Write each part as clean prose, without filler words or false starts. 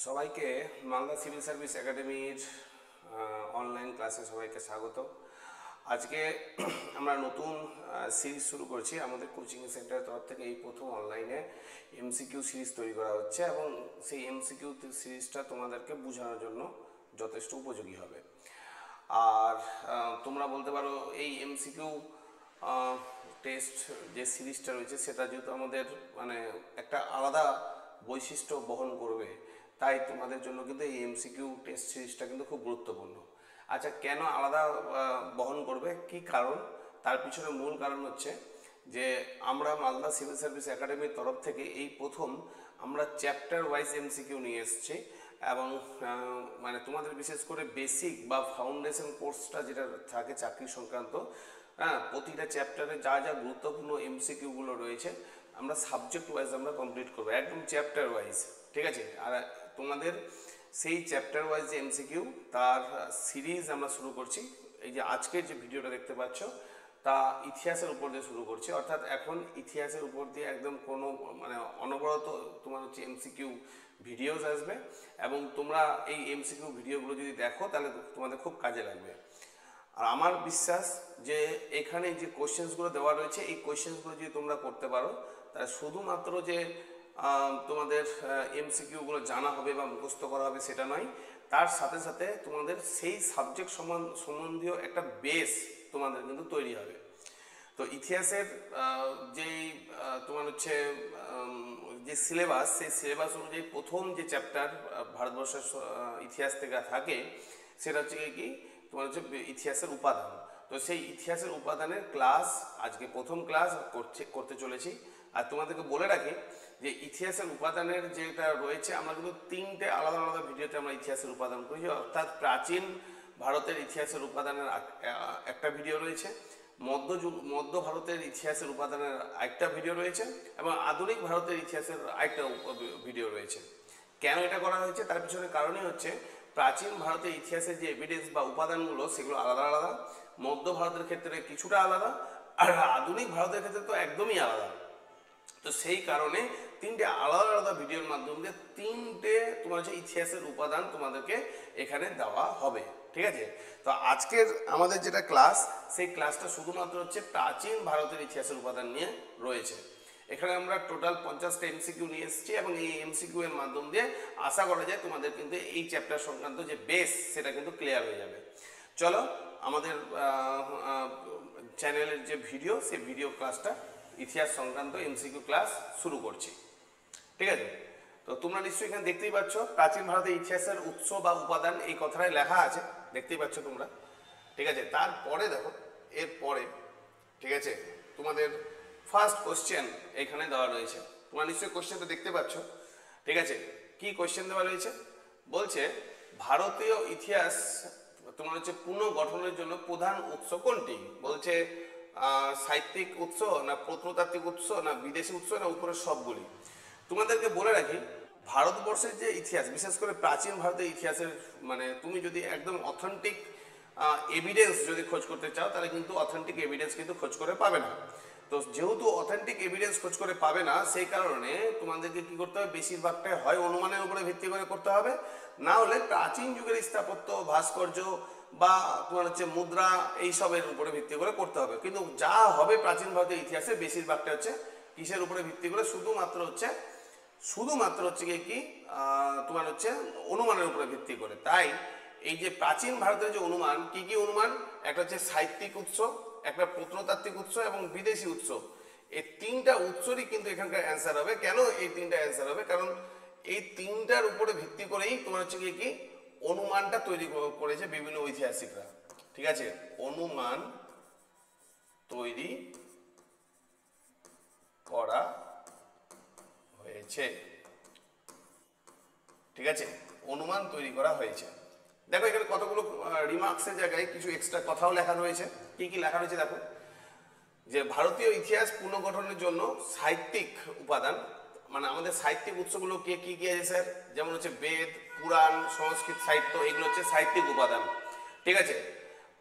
সবাইকে Malda civil service একাডেমির online ক্লাসে সবাইকে স্বাগত। আজকে আমরা নতুন সিরিজ শুরু করছি। আমাদের কোচিং সেন্টারের তরফ থেকে এই প্রথম অনলাইনে এমসিকিউ সিরিজ তৈরি করা হচ্ছে এবং সেই এমসিকিউ সিরিজটা তোমাদেরকে বোঝানোর জন্য যথেষ্ট উপযোগী হবে। আর তোমরা বলতে পারো এই এমসিকিউ টেস্ট যে সিরিজটা রয়েছে সেটা যেহেতু আমাদের মানে একটা আলাদা বৈশিষ্ট্য বহন করবে, তাই তোমাদের জন্য কিন্তু এই এমসিকিউ টেস্ট সিরিজটা কিন্তু খুব গুরুত্বপূর্ণ। আচ্ছা, কেন আলাদা বহন করবে, কি কারণ? তার পিছনে মূল কারণ হচ্ছে যে আমরা মালদা সিভিল সার্ভিস একাডেমির তরফ থেকে এই প্রথম আমরা চ্যাপ্টার ওয়াইজ এমসিকিউ নিয়ে এসেছি এবং মানে তোমাদের বিশেষ করে বেসিক বা ফাউন্ডেশন কোর্সটা যেটা থাকে চাকরি সংক্রান্ত, প্রতিটা চ্যাপ্টারে যা যা গুরুত্বপূর্ণ এমসিকিউগুলো রয়েছে আমরা সাবজেক্ট ওয়াইজ আমরা কমপ্লিট করবো, একদম চ্যাপ্টার ওয়াইজ। ঠিক আছে? আর তোমাদের সেই চ্যাপ্টার ওয়াইজ যে এমসিকিউ তার সিরিজ আমরা শুরু করছি। এই যে আজকের যে ভিডিওটা দেখতে পাচ্ছ তা ইতিহাসের উপর দিয়ে শুরু করছি, অর্থাৎ এখন ইতিহাসের উপর দিয়ে একদম কোনো মানে অনবরত তোমার হচ্ছে এমসিকিউ ভিডিওস আসবে এবং তোমরা এই এমসিকিউ ভিডিওগুলো যদি দেখো তাহলে তোমাদের খুব কাজে লাগবে। আর আমার বিশ্বাস যে এখানে যে কোয়েশ্চেন্সগুলো দেওয়া রয়েছে এই কোয়েশ্চেন্সগুলো যদি তোমরা করতে পারো তাহলে শুধুমাত্র যে তোমাদের এমসিকিউগুলো জানা হবে বা মুখস্থ করা হবে সেটা নয়, তার সাথে সাথে তোমাদের সেই সাবজেক্ট সম্বন্ধীয় একটা বেস তোমাদের কিন্তু তৈরি হবে। তো ইতিহাসের যেই তোমার হচ্ছে যে সিলেবাস, সেই সিলেবাস অনুযায়ী প্রথম যে চ্যাপ্টার ভারতবর্ষের ইতিহাস থেকে থাকে সেটা হচ্ছে কি তোমার হচ্ছে ইতিহাসের উপাদান। তো সেই ইতিহাসের উপাদানের ক্লাস আজকে প্রথম ক্লাস করতে চলেছি। আর তোমাদেরকে বলে রাখি যে ইতিহাসের উপাদানের যেটা রয়েছে আমরা কিন্তু তিনটে আলাদা আলাদা ভিডিওতে আমরা ইতিহাসের উপাদান করেছি, অর্থাৎ প্রাচীন ভারতের ইতিহাসের উপাদানের একটা ভিডিও রয়েছে, মধ্য ভারতের ইতিহাসের উপাদানের একটা ভিডিও রয়েছে এবং আধুনিক ভারতের ইতিহাসের আরেকটা ভিডিও রয়েছে। কেন এটা করা হয়েছে তার পিছনে কারণই হচ্ছে প্রাচীন ভারতের ইতিহাসের যে এভিডেন্স বা উপাদানগুলো সেগুলো আলাদা আলাদা, মধ্য ভারতের ক্ষেত্রে কিছুটা আলাদা, আর আধুনিক ভারতের ক্ষেত্রে তো একদমই আলাদা। তো সেই কারণে তিনটে আলাদা আলাদা ভিডিওর মাধ্যমে তিনটে তোমার হচ্ছে ইতিহাসের উপাদান তোমাদেরকে এখানে দেওয়া হবে। ঠিক আছে? তো আজকের আমাদের যেটা ক্লাস সেই ক্লাসটা শুধুমাত্র হচ্ছে প্রাচীন ভারতের ইতিহাসের উপাদান নিয়ে রয়েছে। এখানে আমরা টোটাল 50টা এমসিকিউ নিয়ে এসেছি এবং এই এমসিকিউ এর মাধ্যম দিয়ে আশা করা যায় তোমাদের কিন্তু এই চ্যাপ্টার সংক্রান্ত যে বেস সেটা কিন্তু ক্লিয়ার হয়ে যাবে। চলো আমাদের চ্যানেলের যে ভিডিও সেই ভিডিও ক্লাসটা ইতিহাস সংক্রান্ত এমসিকিউ ক্লাস শুরু করছি। ঠিক আছে? তো তোমরা নিশ্চয়ই এখানে দেখতেই পাচ্ছ প্রাচীন ভারতের ইতিহাসের উৎস বা উপাদান এই কথাটাই লেখা আছে, দেখতেই পাচ্ছ তোমরা। ঠিক আছে? তারপরে দেখো এরপরে ঠিক আছে তোমাদের ফার্স্ট কোশ্চেন এখানে দেওয়া রয়েছে, তোমরা নিশ্চয়ই কোশ্চেনটা দেখতে পাচ্ছ। ঠিক আছে? কি কোশ্চেন দেওয়া রয়েছে বলছে ভারতীয় ইতিহাস তোমার হচ্ছে পুনর্গঠনের জন্য প্রধান উৎস কোনটি? বলছে সাহিত্যিক উৎস না প্রত্নতাত্ত্বিক উৎস না বিদেশি উৎস না উপরের সবগুলি। তোমাদেরকে বলে রাখি ভারতবর্ষের যে ইতিহাস বিশেষ করে প্রাচীন ভারতের ইতিহাসের মানে তুমি যদি একদম অথেন্টিক এভিডেন্স যদি খোঁজ করতে চাও তাহলে কিন্তু অথেন্টিক এভিডেন্স কিন্তু খোঁজ করে পাবে না। তো যেহেতু অথেন্টিক এভিডেন্স খোঁজ করে পাবে না সেই কারণে তোমাদেরকে কি করতে হবে, বেশিরভাগটাই হয় অনুমানের উপরে ভিত্তি করে করতে হবে, না হলে প্রাচীন যুগের স্থাপত্য ভাস্কর্য বা তোমার হচ্ছে মুদ্রা এইসবের উপরে ভিত্তি করে করতে হবে। কিন্তু যা হবে প্রাচীন ভারতের ইতিহাসে বেশিরভাগটা হচ্ছে কিসের উপরে ভিত্তি করে, শুধুমাত্র হচ্ছে কি তোমার হচ্ছে অনুমানের উপরে ভিত্তি করে। তাই এই যে প্রাচীন ভারতের যে অনুমান, কি কি অনুমান, একটা হচ্ছে সাহিত্যিক উৎস, একটা প্রত্নতাত্ত্বিক উৎস এবং বিদেশি উৎস। এই তিনটা উৎসরই কিন্তু এখানকার অ্যান্সার হবে। কেন এই তিনটা অ্যান্সার হবে? কারণ এই তিনটার উপরে ভিত্তি করেই তোমার হচ্ছে কি অনুমানটা তৈরি করেছে বিভিন্ন ঐতিহাসিকরা। ঠিক আছে? অনুমান তৈরি করা হয়েছে। ঠিক আছে? অনুমান তৈরি করা হয়েছে। দেখো এখানে কতগুলো রিমার্কসের জায়গায় কিছু এক্সট্রা কথাও লেখা রয়েছে। কি কি লেখা রয়েছে দেখো, যে ভারতীয় ইতিহাস পুনর্গঠনের জন্য সাহিত্যিক উপাদান মানে আমাদের সাহিত্যিক উৎসগুলো কি কি আছে স্যার? যেমন হচ্ছে বেদ, পুরাণ, সংস্কৃত সাহিত্য, এগুলো হচ্ছে সাহিত্যিক উপাদান। ঠিক আছে?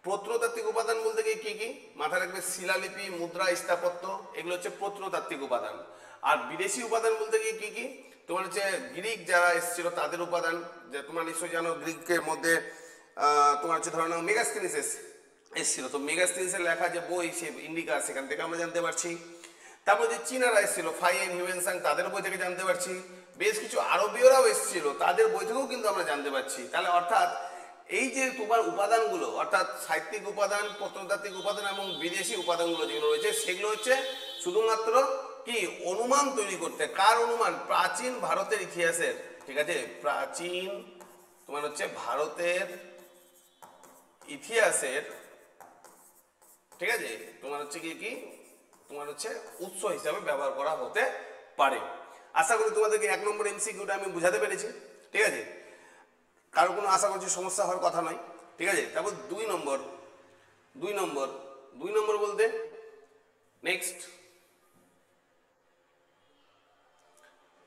প্রত্নতাত্ত্বিক উপাদান বলতে গিয়ে কি কি মাথায় রাখবে, শিলালিপি, মুদ্রা, স্থাপত্য, এগুলো হচ্ছে প্রত্নতাত্ত্বিক উপাদান। আর বিদেশি উপাদান বলতে গিয়ে কি কি, তোমার হচ্ছে গ্রিক যারা এসেছিল তাদের উপাদান, যে তোমার নিশ্চয়ই জানো গ্রিকের মধ্যে তোমার হচ্ছে ধরো নাও মেগাস্তিনিস এসেছিল, তো মেগাস্তিনিসের লেখা যে বই সে ইন্ডিকা, সেখান থেকে আমরা জানতে পারছি। তারপর যে চীনারা এসেছিল ফাইয়েন হিউয়েনসাং, তাদের বই থেকে জানতে পারছি। বেশ কিছু আরবীয়রাও এসেছিল, তাদের বই থেকেও কিন্তু আমরা জানতে পারছি। তাহলে অর্থাৎ এই যে তোমার উপাদানগুলো, অর্থাৎ সাহিত্যিক উপাদান, প্রত্নতাত্ত্বিক উপাদান এবং বিদেশি উপাদানগুলো যেগুলো রয়েছে, সেগুলো হচ্ছে শুধুমাত্র কি অনুমান তৈরি করতে। কার অনুমান? প্রাচীন ভারতের ইতিহাসের, ঠিক আছে, প্রাচীন তোমার হচ্ছে ভারতের ইতিহাসের, ঠিক আছে, তোমার হচ্ছে কি কি তোমার হচ্ছে উৎস হিসাবে ব্যবহার করা হতে পারে। আশা করি তোমাদেরকে 1 নম্বর এমসিকিউটা আমি বুঝাতে পেরেছি, ঠিক আছে, কারো কোনো আশা করছি সমস্যা হওয়ার কথা নয়, ঠিক আছে। তারপর 2 নম্বর বলতে নেক্সট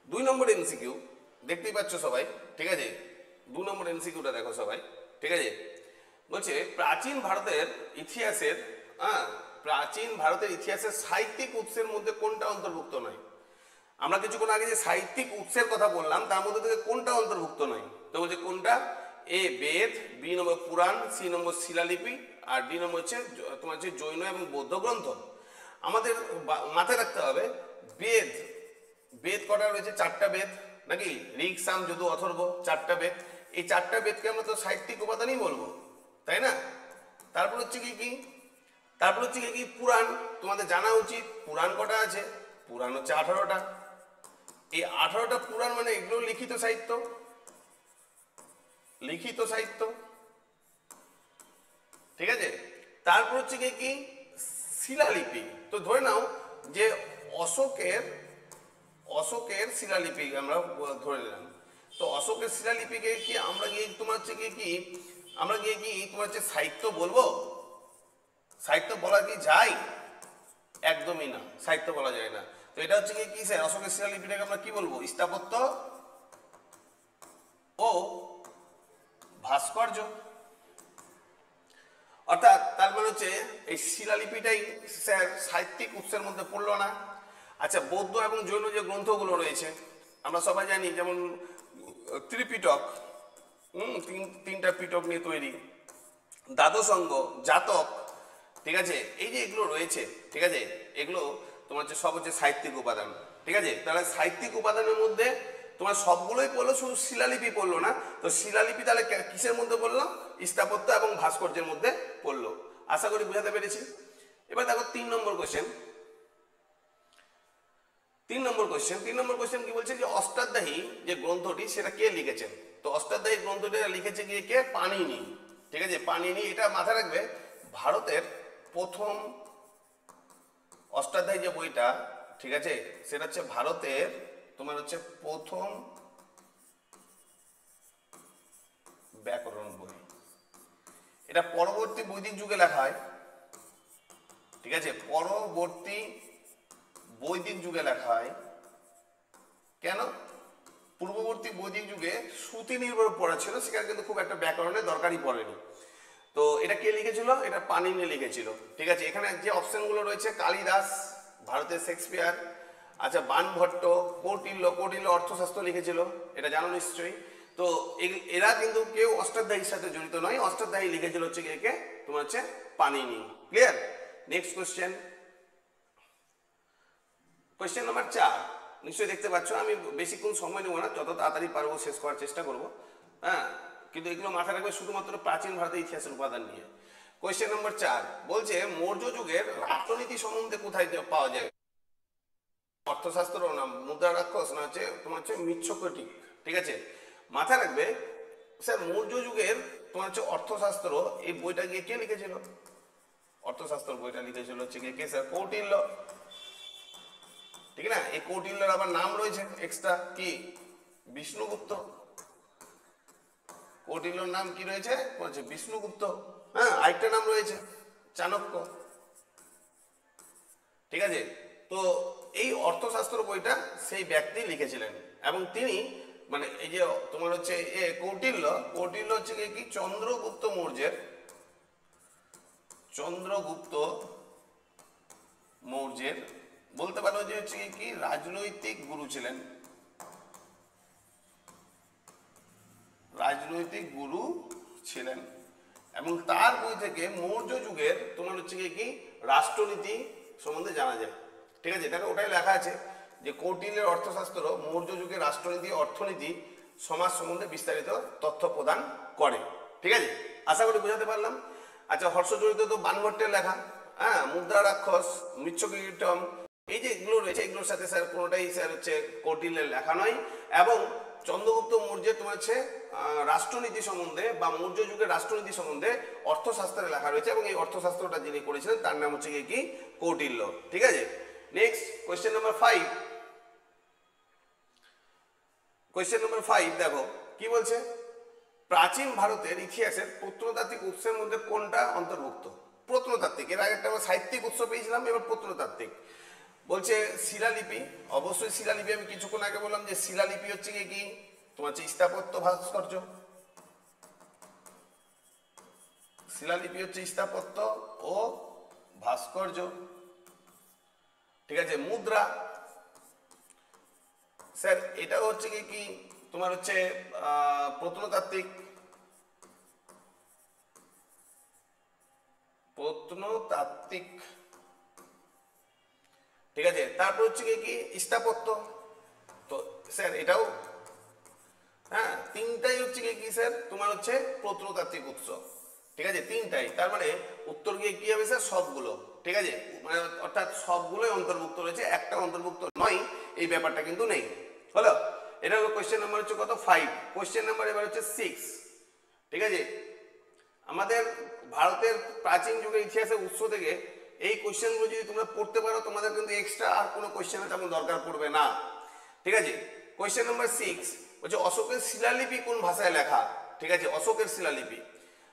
2 নম্বর এমসিকিউ দেখতেই পাচ্ছ সবাই, ঠিক আছে। 2 নম্বর এমসিকিউটা দেখো সবাই, ঠিক আছে। বলছে প্রাচীন ভারতের ইতিহাসের প্রাচীন ভারতের ইতিহাসের সাহিত্যিক উৎসের মধ্যে কোনটা অন্তর্ভুক্ত নয়? আমরা কিছুক্ষণ আগে যে সাহিত্যিক উৎসের কথা বললাম তার মধ্যে থেকে কোনটা অন্তর্ভুক্ত নয়? তো বলছে কোনটা? এ বেদ, বি নম্বর পুরাণ, সি নম্বর শিলালিপি, আর ডি নম্বর হচ্ছে তোমার হচ্ছে জৈন এবং বৌদ্ধ গ্রন্থ। আমাদের মাথায় রাখতে হবে বেদ, বেদ কটা রয়েছে? 4টা বেদ, নাকি? ঋক, সাম, যদু, অথর্ব, 4টা বেদ। এই 4টা বেদকে আমরা তো সাহিত্যিক উপাদানই বলবো, তাই না? তারপর হচ্ছে কি কি তারপর হচ্ছে কি পুরাণ। তোমাদের জানা উচিত পুরাণ কটা আছে? পুরাণ হচ্ছে 18টা। এই 18টা পুরাণ মানে এগুলো লিখিত সাহিত্য, ঠিক আছে। তারপর হচ্ছে কি শিলালিপি। তো ধরে নাও যে অশোকের শিলালিপি আমরা ধরে নিলাম। তো অশোকের শিলালিপিকে কি আমরা গিয়ে তোমার হচ্ছে কি আমরা গিয়ে কি তোমার হচ্ছে সাহিত্য বলবো? সাহিত্য বলা কি যায়? একদমই না, সাহিত্য বলা যায় না। তো এটা হচ্ছে কি স্যার, অশোকের শিলালিপিটাকে আমরা কি বলবো? স্থাপত্য ও ভাস্কর্য। অর্থাৎ তার মানে হচ্ছে এই শিলালিপিটাই স্যার সাহিত্যিক উৎসের মধ্যে পড়লো না। আচ্ছা, বৌদ্ধ এবং জৈন যে গ্রন্থগুলো রয়েছে আমরা সবাই জানি, যেমন ত্রিপিটক, 3টা পিটক নিয়ে তৈরি, দ্বাদশাঙ্গ, জাতক, ঠিক আছে, এই যে এগুলো রয়েছে, ঠিক আছে, এগুলো তোমার হচ্ছে সব হচ্ছে সাহিত্যিক উপাদান, ঠিক আছে। তাহলে সাহিত্যিক উপাদানের মধ্যে তোমার সবগুলোই পড়লো, শুধু শিলালিপি পড়লো না। তো শিলালিপি তাহলে কিসের মধ্যে পড়লো? স্থাপত্য এবং ভাস্কর্যের মধ্যে পড়লো। আশা করি বুঝাতে পেরেছি। এবার দেখো 3 নম্বর কোশ্চেন। 3 নম্বর কোশ্চেন কি বলছে? যে অষ্টাধ্যায়ী যে গ্রন্থটি সেটা কে লিখেছেন? তো অষ্টাধ্যায়ী গ্রন্থটি লিখেছে গিয়ে কে? পাণিনি, ঠিক আছে। পাণিনি, এটা মাথায় রাখবে, ভারতের প্রথম অষ্টাধ্যায়ী যে বইটা, ঠিক আছে, সেটা হচ্ছে ভারতের তোমার হচ্ছে প্রথম ব্যাকরণ বই। এটা পরবর্তী বৈদিক যুগে লেখা হয়, ঠিক আছে, পরবর্তী বৈদিক যুগে লেখা হয়। কেন? পূর্ববর্তী বৈদিক যুগে শ্রুতি নির্ভর পড়া ছিল, সেখানে কিন্তু খুব একটা ব্যাকরণের দরকারই পড়েনি। তো এটা কে লিখেছিল? এটা পাণিনি লিখেছিল, ঠিক আছে। এখানে যে অপশনগুলো রয়েছে, কালিদাস, ভারতের শেক্সপিয়ার, আচ্ছা বাণভট্ট, কৌটিল্য অর্থশাস্ত্র লিখেছিল, এটা জানো নিশ্চয়ই। তো এরা কিন্তু কেউ অষ্টাধ্যায়ীর সাথে জড়িত নয়। অষ্টাধ্যায়ী লিখেছিল হচ্ছে কে? তোমার হচ্ছে Panini. Clear? Next question number 4 নিশ্চয়ই দেখতে পাচ্ছ। আমি বেশিক্ষণ সময় নেব না, যত তাড়াতাড়ি পারবো শেষ করার চেষ্টা করব, হ্যাঁ। কিন্তু এগুলো মাথায় রাখবে শুধুমাত্র প্রাচীন ভারতের ইতিহাসের উপাদান নিয়ে। কোয়েশ্চেন নাম্বার 4 বলছে মৌর্য যুগের রাষ্ট্রনীতি সম্বন্ধে কোথায় পাওয়া যায়? অর্থশাস্ত্র না মুদ্রা রাক্ষস না হচ্ছে তোমার হচ্ছে মিচ্ছকটিক, ঠিক আছে। মাথায় রাখবে স্যার মৌর্য যুগের তোমার হচ্ছে অর্থশাস্ত্র, এই বইটা গিয়ে কে লিখেছিল? অর্থশাস্ত্র বইটা লিখেছিল হচ্ছে কে স্যার? কৌটিল্য, ঠিক না। এই কৌটিল্যের আবার নাম রয়েছে এক্সট্রা, কি? বিষ্ণুগুপ্ত। কৌটিল্যর নাম কি রয়েছে? বলছে বিষ্ণুগুপ্ত। হ্যাঁ, আরেকটা নাম রয়েছে চাণক্য, ঠিক আছে। তো এই অর্থশাস্ত্র বইটা সেই ব্যক্তি লিখেছিলেন, এবং তিনি মানে এই যে তোমার হচ্ছে কৌটিল্য হচ্ছে কি চন্দ্রগুপ্ত মৌর্যের চন্দ্রগুপ্ত মৌর্যের বলতে পারো যে হচ্ছে কি রাজনৈতিক গুরু ছিলেন, রাজনৈতিক গুরু ছিলেন এবং তার বই থেকে মৌর্য যুগের তোমার হচ্ছে কি রাষ্ট্রনীতি সম্বন্ধে জানা যায়। ঠিক আছে, এটাকে ওটাই লেখা আছে যে কৌটিল্যের অর্থশাস্ত্র মৌর্য যুগের রাষ্ট্রনীতি অর্থনীতি সমাজ সম্বন্ধে বিস্তারিত তথ্য প্রদান করে। ঠিক আছে, আশা করি বোঝাতে পারলাম। আচ্ছা, হর্ষচরিত তো বানভট্টের লেখা, হ্যাঁ, মুদ্রা রাক্ষস, মৃচ্ছকীটম, এই যে এগুলো রয়েছে এগুলোর সাথে স্যার কোনোটাই স্যার হচ্ছে কৌটিল্যের লেখা নয়। এবং চন্দ্রগুপ্ত মৌর্যের তোমার হচ্ছে রাষ্ট্রনীতি সম্বন্ধে বা মৌর্য যুগের রাষ্ট্রনীতি সম্বন্ধে অর্থশাস্ত্রে লেখা রয়েছে এবং এই অর্থশাস্ত্রটা যিনি করেছিলেন তার নাম হচ্ছে কি কৌটিল্য। ঠিক আছে, next question number 5। Question number 5 দেখো কি বলছে, প্রাচীন ভারতের ইতিহাসের প্রত্নতাত্ত্বিক উৎসের মধ্যে কোনটা অন্তর্ভুক্ত? প্রত্নতাত্ত্বিক, এর আগে একটা আমরা সাহিত্যিক উৎস পেয়েছিলাম, এবার প্রত্নতাত্ত্বিক বলছে। শিলালিপি, অবশ্যই শিলালিপি, আমি কিছুক্ষণ আগে বললাম যে শিলালিপি হচ্ছে কি তোমার হচ্ছে স্থাপত্য ভাস্কর্য, শিলালিপি হচ্ছে স্থাপত্য ও ভাস্কর্য। ঠিক আছে, মুদ্রা স্যার এটাও হচ্ছে কি তোমার হচ্ছে প্রত্নতাত্ত্বিক, প্রত্নতাত্ত্বিক। ঠিক আছে, তারপর হচ্ছে কি স্থাপত্য, তো স্যার এটাও, হ্যাঁ, তিনটাই হচ্ছে কি স্যার তোমার হচ্ছে প্রত্নতাত্ত্বিক উৎস। ঠিক আছে, তিনটাই, তার মানে উত্তর গিয়ে কি হবে স্যার সবগুলো। ঠিক আছে, মানে অর্থাৎ সবগুলোই অন্তর্ভুক্ত রয়েছে, একটা অন্তর্ভুক্ত নয় এই ব্যাপারটা কিন্তু নেই। হলো, এটা হলো কোয়েশ্চেন নাম্বার হচ্ছে কত 5। কোয়েশ্চেন নাম্বার এবার হচ্ছে 6। ঠিক আছে, আমাদের ভারতের প্রাচীন যুগের ইতিহাসের উৎস থেকে এই কোয়েশ্চেনগুলো যদি তোমরা পড়তে পারো তোমাদের কিন্তু এক্সট্রা আর কোনো কোয়েশ্চেনের তেমন দরকার পড়বে না। ঠিক আছে, কোয়েশ্চেন নাম্বার 6 বলছে অশোকের শিলালিপি কোন ভাষায় লেখা? ঠিক আছে, অশোকের শিলালিপি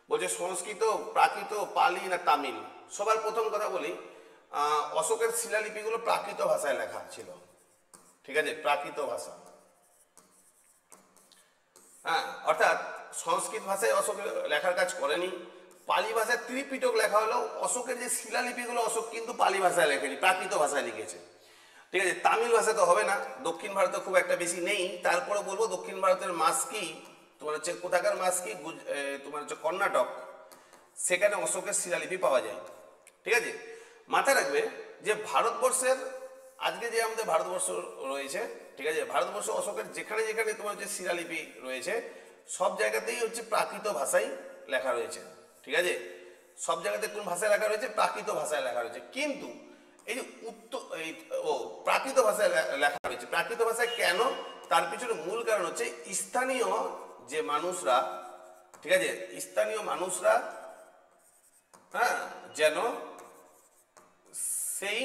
বলছে সংস্কৃত, প্রাকৃত, পালি না তামিল? সবার প্রথম কথা বলি, অশোকের শিলালিপিগুলো প্রাকৃত ভাষায় লেখা ছিল। ঠিক আছে, প্রাকৃত ভাষা, হ্যাঁ, অর্থাৎ সংস্কৃত ভাষায় অশোক লেখার কাজ করেনি। পালি ভাষায় ত্রিপিটক লেখা হলো, অশোকের যে শিলালিপিগুলো অশোক কিন্তু পালি ভাষায় লেখেনি, প্রাকৃত ভাষায় লিখেছে। ঠিক আছে, তামিল ভাষা তো হবে না, দক্ষিণ ভারতে খুব একটা বেশি নেই। তারপরে বলবো দক্ষিণ ভারতের মাস কি তোমার হচ্ছে কোথাকার মাস কি তোমার হচ্ছে কর্ণাটক, সেখানে অশোকের শিলালিপি পাওয়া যায়। ঠিক আছে, মাথায় রাখবে যে ভারতবর্ষের আজকে যে আমাদের ভারতবর্ষ রয়েছে, ঠিক আছে, ভারতবর্ষ অশোকের যেখানে যেখানে তোমার হচ্ছে শিলালিপি রয়েছে সব জায়গাতেই হচ্ছে প্রাকৃত ভাষায় লেখা রয়েছে। ঠিক আছে, সব জায়গাতে কোন ভাষায় লেখা রয়েছে? প্রাকৃত ভাষায় লেখা রয়েছে। কিন্তু এই যে প্রাকৃত ভাষায় লেখা রয়েছে, প্রাকৃত ভাষায় কেন? তার পিছনে মূল কারণ হচ্ছে স্থানীয় যে মানুষরা, ঠিক আছে, স্থানীয় মানুষরা, হ্যাঁ, যেন সেই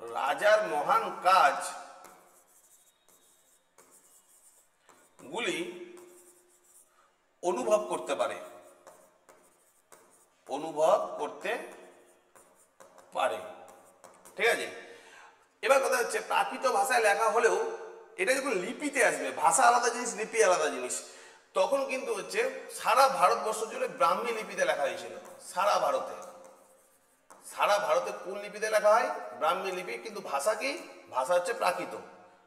রাজার মহান কাজ গুলি অনুভব করতে পারে, অনুভব করতে পারে। ঠিক আছে, এবার কথা হচ্ছে প্রাকৃত ভাষায় লেখা হলেও এটা যখন লিপিতে আসবে, ভাষা আলাদা জিনিস, লিপি আলাদা জিনিস, তখন কিন্তু হচ্ছে সারা ভারতবর্ষ জুড়ে ব্রাহ্মী লিপিতে লেখা হয়েছিল। সারা ভারতে, সারা ভারতে কোন লিপিতে লেখা হয়? ব্রাহ্মী লিপি। কিন্তু ভাষা কি? ভাষা হচ্ছে প্রাকৃত।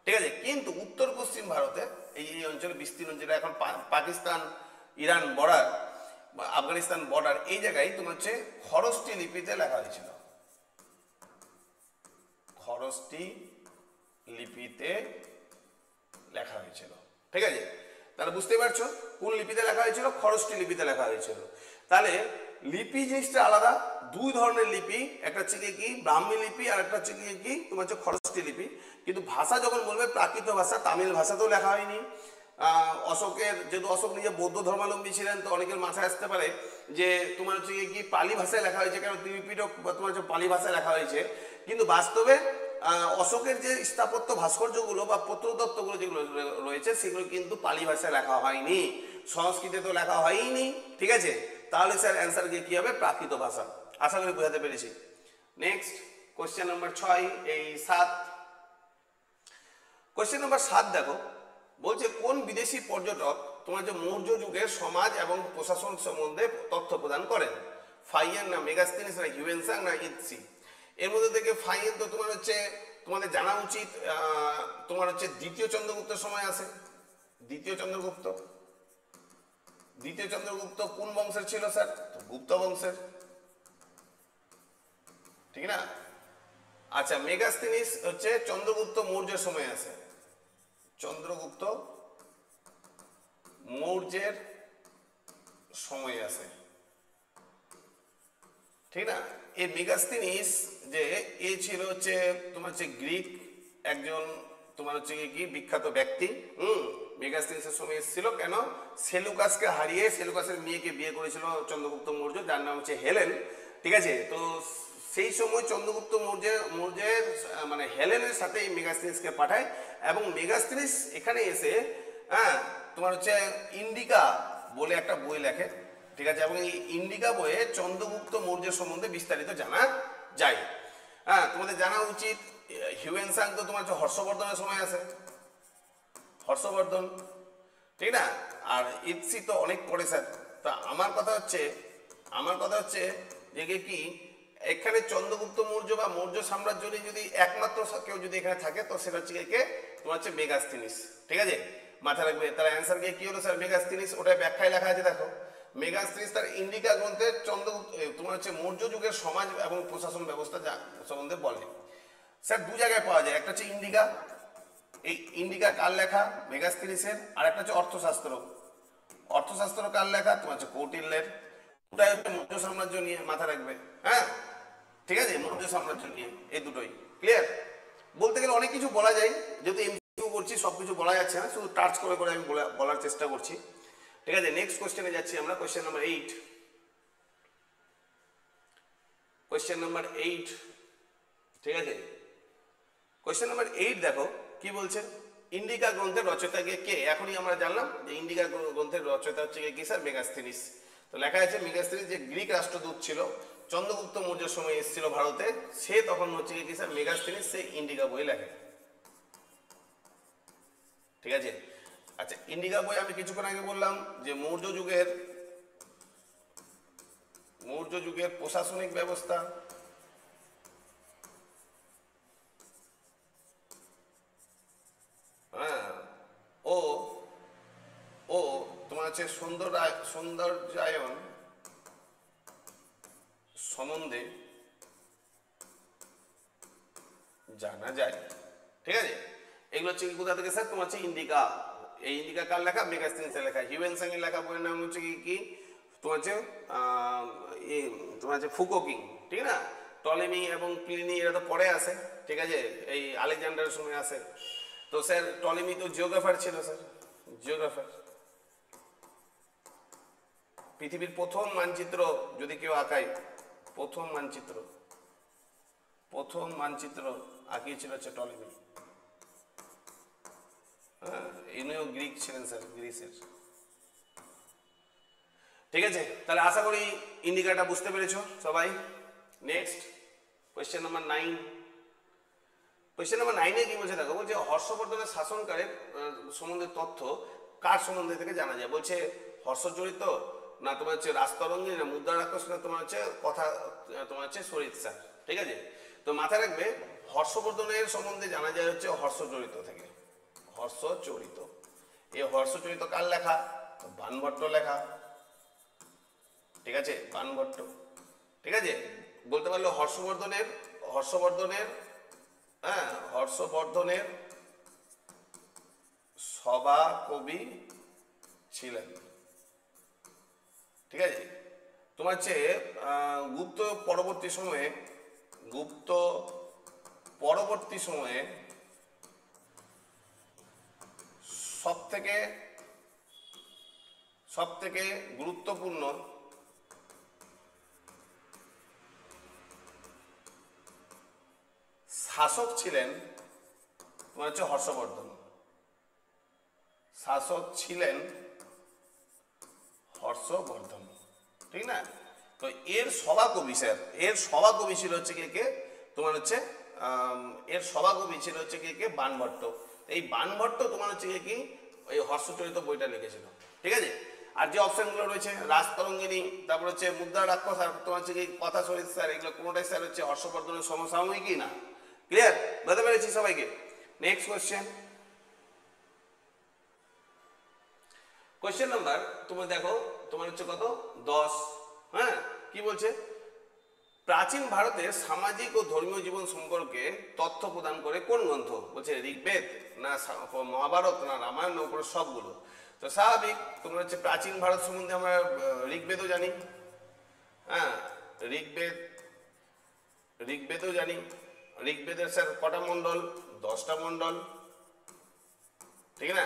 ঠিক আছে, কিন্তু উত্তর পশ্চিম ভারতে এই অঞ্চলে বিস্তীর্ণ অঞ্চলে এখন পাকিস্তান, ইরান বর্ডার বা আফগানিস্তান বর্ডার, এই জায়গায় তোমার হচ্ছে খরস্টি লিপিতে লেখা হয়েছিল, খরস্টি লিপিতে লেখা হয়েছিল। ঠিক আছে, তাহলে বুঝতে পারছো কোন লিপিতে লেখা হয়েছিল? খরস্টি লিপিতে লেখা হয়েছিল। তাহলে লিপি জিনিসটা আলাদা, দুই ধরনের লিপি, একটা হচ্ছে কি ব্রাহ্মী লিপি আর একটা হচ্ছে কি তোমার হচ্ছে খরস্টি লিপি। কিন্তু ভাষা যখন বলবে প্রাকৃত ভাষা, তামিল ভাষাতেও লেখা হয়নি। অশোকের, যেহেতু অশোক নিজে বৌদ্ধ ধর্মাবলম্বী ছিলেন, তো অনেকের মাথায় আসতে পারে যে তোমার হচ্ছে কি পালি ভাষায় লেখা হয়েছে, কেন ত্রিপিটক তোমার হচ্ছে পালি ভাষায় লেখা হয়েছে। কিন্তু বাস্তবে অশোকের যে স্থাপত্য ভাস্কর্যগুলো বা প্রত্নতত্ত্বগুলো যেগুলো রয়েছে সেগুলো কিন্তু পালি ভাষায় লেখা হয়নি, সংস্কৃতে তো লেখা হয়নি। ঠিক আছে, তাহলে স্যার অ্যান্সার কি হবে? প্রাকৃত ভাষা। আশা করি বোঝাতে পেরেছি। নেক্সট কোশ্চেন নাম্বার 6, এই 7। কোশ্চেন নাম্বার 7 দেখো, বলছে কোন বিদেশি পর্যটক তোমার যে মৌর্য যুগের সমাজ এবং প্রশাসন সম্বন্ধে তথ্য প্রদান করেন? ফাইয়েন না মেগাস্তিনিস না হিউয়েনসাং না ইৎসি। এর মধ্যে থেকে ফাইয়েন তো তোমার হচ্ছে তোমাদের জানা উচিত তোমার হচ্ছে দ্বিতীয় চন্দ্রগুপ্তের সময় আছে। দ্বিতীয় চন্দ্রগুপ্ত কোন বংশের ছিল স্যার? তো গুপ্ত বংশের, ঠিক না? আচ্ছা, মেগাস্তিনিস হচ্ছে চন্দ্রগুপ্ত মৌর্যের সময় আছে। চন্দ্রগুপ্ত মৌর্যের সময় আছে, ঠিক না? এই মেগাস্তিনিস যে এ ছিল হচ্ছে তোমার হচ্ছে গ্রিক একজন তোমার হচ্ছে কি বিখ্যাত ব্যক্তি। মেগাস্তিনিসের সময় এসেছিল কেন? সেলুকাসকে হারিয়ে সেলুকাসের মেয়েকে বিয়ে করেছিল চন্দ্রগুপ্ত মৌর্য, যার নাম হচ্ছে হেলেন, ঠিক আছে? তো সেই সময় চন্দ্রগুপ্ত মৌর্যের মানে হেলেনের সাথে এই মেগাস্তিনিসকে পাঠায়, এবং মেগাস্তিনিস এখানে এসে তোমার হচ্ছে ইন্ডিকা বলে একটা বই লেখে, ঠিক আছে? এবং এই ইন্ডিকা বইয়ে চন্দ্রগুপ্ত মৌর্যের সম্বন্ধে বিস্তারিত জানা যায়। তোমাদের জানা উচিত হিউয়েনসাং তো তোমার হচ্ছে হর্ষবর্ধনের সময় আছে, হর্ষবর্ধন, ঠিক না? আর ইৎসি তো অনেক পরে স্যার। তা আমার কথা হচ্ছে যে কি এখানে চন্দ্রগুপ্ত মৌর্য বা মৌর্য সাম্রাজ্য যদি একমাত্র কেউ যদি এখানে থাকে তো সেটা হচ্ছে কে? তোমার হচ্ছে মেগাস্তিনিস, ঠিক আছে? মাথায় রাখবে। তার অ্যান্সার কি হলো স্যার? মেগাস্তিনিস। ওটা ব্যাখ্যায় লেখা আছে, দেখো। মেগাস্তিনিস তার ইন্ডিকা গ্রন্থে চন্দ্রগুপ্ত তোমার হচ্ছে মৌর্য যুগের সমাজ এবং প্রশাসন ব্যবস্থা সম্বন্ধে বলে। স্যার দু জায়গায় পাওয়া যায়, একটা হচ্ছে ইন্ডিকা, এই ইন্ডিকা কার লেখা? মেগাস্তিনিসের। আর একটা হচ্ছে অর্থশাস্ত্র কার লেখা? তোমার হচ্ছে কৌটিল্যের। দুটাই হচ্ছে মৌর্য সাম্রাজ্য নিয়ে, মাথা রাখবে। হ্যাঁ, ঠিক আছে, মৌর্য সাম্রাজ্য নিয়ে এই দুটোই। ক্লিয়ার? বলতে গেলে অনেক কিছু বলা যায়, যেহেতু এমসিকিউ করছি সবকিছু বলা যাচ্ছে না, শুধু টাচ করে করে আমি বলার চেষ্টা করছি, ঠিক আছে? নেক্সট কোশ্চেনে যাচ্ছি আমরা, কোশ্চেন নাম্বার 8। কোশ্চেন নাম্বার 8, ঠিক আছে? কোশ্চেন নাম্বার 8 দেখো কি বলছে। ইন্ডিকা গ্রন্থের রচয়িতা কে? এখনই আমরা জানলাম যে ইন্ডিকা গ্রন্থের রচয়িতা হচ্ছে কি স্যার? মেগাস্তিনিস। তো লেখা আছে মেগাস্তিনিস যে গ্রিক রাষ্ট্রদূত ছিল, চন্দ্রগুপ্ত মৌর্যের সময় এসেছিল ভারতে, সে তখন হচ্ছে কি স্যার? মেগাস্তিনিস, সে ইন্ডিকা বই লেখে, ঠিক আছে? আচ্ছা, ইন্ডিকা বই আমি কিছুক্ষণ আগে বললাম যে মৌর্য যুগের প্রশাসনিক ব্যবস্থা, ও তোমার হচ্ছে সৌন্দর্যায়ন সম্বন্ধে জানা যায়, ঠিক আছে? এগুলো হচ্ছে কোথা থেকে স্যার? তোমার হচ্ছে ইন্ডিকা। এই ইন্ডিকা কার লেখা? মেগাস্তিনিসের লেখা। হিউয়েনসাং এর লেখা বইয়ের নাম হচ্ছে কি তোমার হচ্ছে ফুকো কিং, ঠিক না? টলেমি এবং প্লিনি এরা তো পরে আসে, ঠিক আছে? এই আলেকজান্ডারের সময় আসে। তো স্যার টলেমি তো জিওগ্রাফার ছিল স্যার, জিওগ্রাফার। পৃথিবীর প্রথম মানচিত্র যদি কেউ আঁকায়, প্রথম মানচিত্র আঁকিয়েছিল হচ্ছে টলেমি। হ্যাঁ, ইনিও গ্রিক ছিলেন স্যার, গ্রিসের, ঠিক আছে? তাহলে আশা করি ইন্ডিকাটা বুঝতে পেরেছো সবাই। Next question number 9। Question number 9 কি বলছে দেখো, বলছে হর্ষবর্ধনের শাসনকালের সম্বন্ধে তথ্য কার সম্বন্ধে থেকে জানা যায়? বলছে হর্ষচরিত, না তোমার হচ্ছে রাজতরঙ্গী, না মুদ্রা রাক্ষস, না তোমার হচ্ছে তোমার হচ্ছে সরিৎ স্যার, ঠিক আছে? তো মাথায় রাখবে হর্ষবর্ধনের সম্বন্ধে জানা যায় হচ্ছে হর্ষচরিত থেকে। হর্ষচরিত, এই হর্ষচরিত কার লেখা? বাণভট্ট লেখা, ঠিক আছে? বাণভট্ট, ঠিক আছে? বলতে পারলো হর্ষবর্ধনের সভা কবি ছিলেন, ঠিক আছে? তোমার হচ্ছে গুপ্ত পরবর্তী সময়ে সব থেকে গুরুত্বপূর্ণ শাসক ছিলেন তোমার হচ্ছে হর্ষবর্ধন। ঠিক না? তো এর সভাকবি স্যার, এর সভাকবি ছিল হচ্ছে কে? তোমার হচ্ছে এর সভাকবি ছিল হচ্ছে কে? বাণভট্ট। এই বাণভট্ট তোমার হচ্ছে কি ওই হর্ষচরিত বইটা লিখেছিল, ঠিক আছে? আর যে অপশনগুলো রয়েছে রাজতরঙ্গিনী, তারপর হচ্ছে মুদ্রা রাক্ষস, আর তোমার হচ্ছে কি কথা শরীর স্যার, এগুলো কোনোটাই স্যার হচ্ছে হর্ষবর্ধনের সমসাময়িকই না। ক্লিয়ার? বুঝতে পেরেছি সবাইকে? Next question. কোয়েশ্চেন নাম্বার তোমার দেখো, তোমার হচ্ছে কত 10। হ্যাঁ, কি বলছে? প্রাচীন ভারতের সামাজিক ও ধর্মীয় জীবন সম্পর্কে তথ্য প্রদান করে কোন গ্রন্থ? বলছে ঋগ্বেদ না মহাভারত না রামায়ণ না উপরে সবগুলো। তো স্বাভাবিক, তোমার হচ্ছে প্রাচীন ভারত সম্বন্ধে আমরা ঋগ্বেদও জানি। হ্যাঁ, ঋগ্বেদও জানি। ঋগ্বেদের স্যার কটা মণ্ডল? 10টা মণ্ডল, ঠিক না?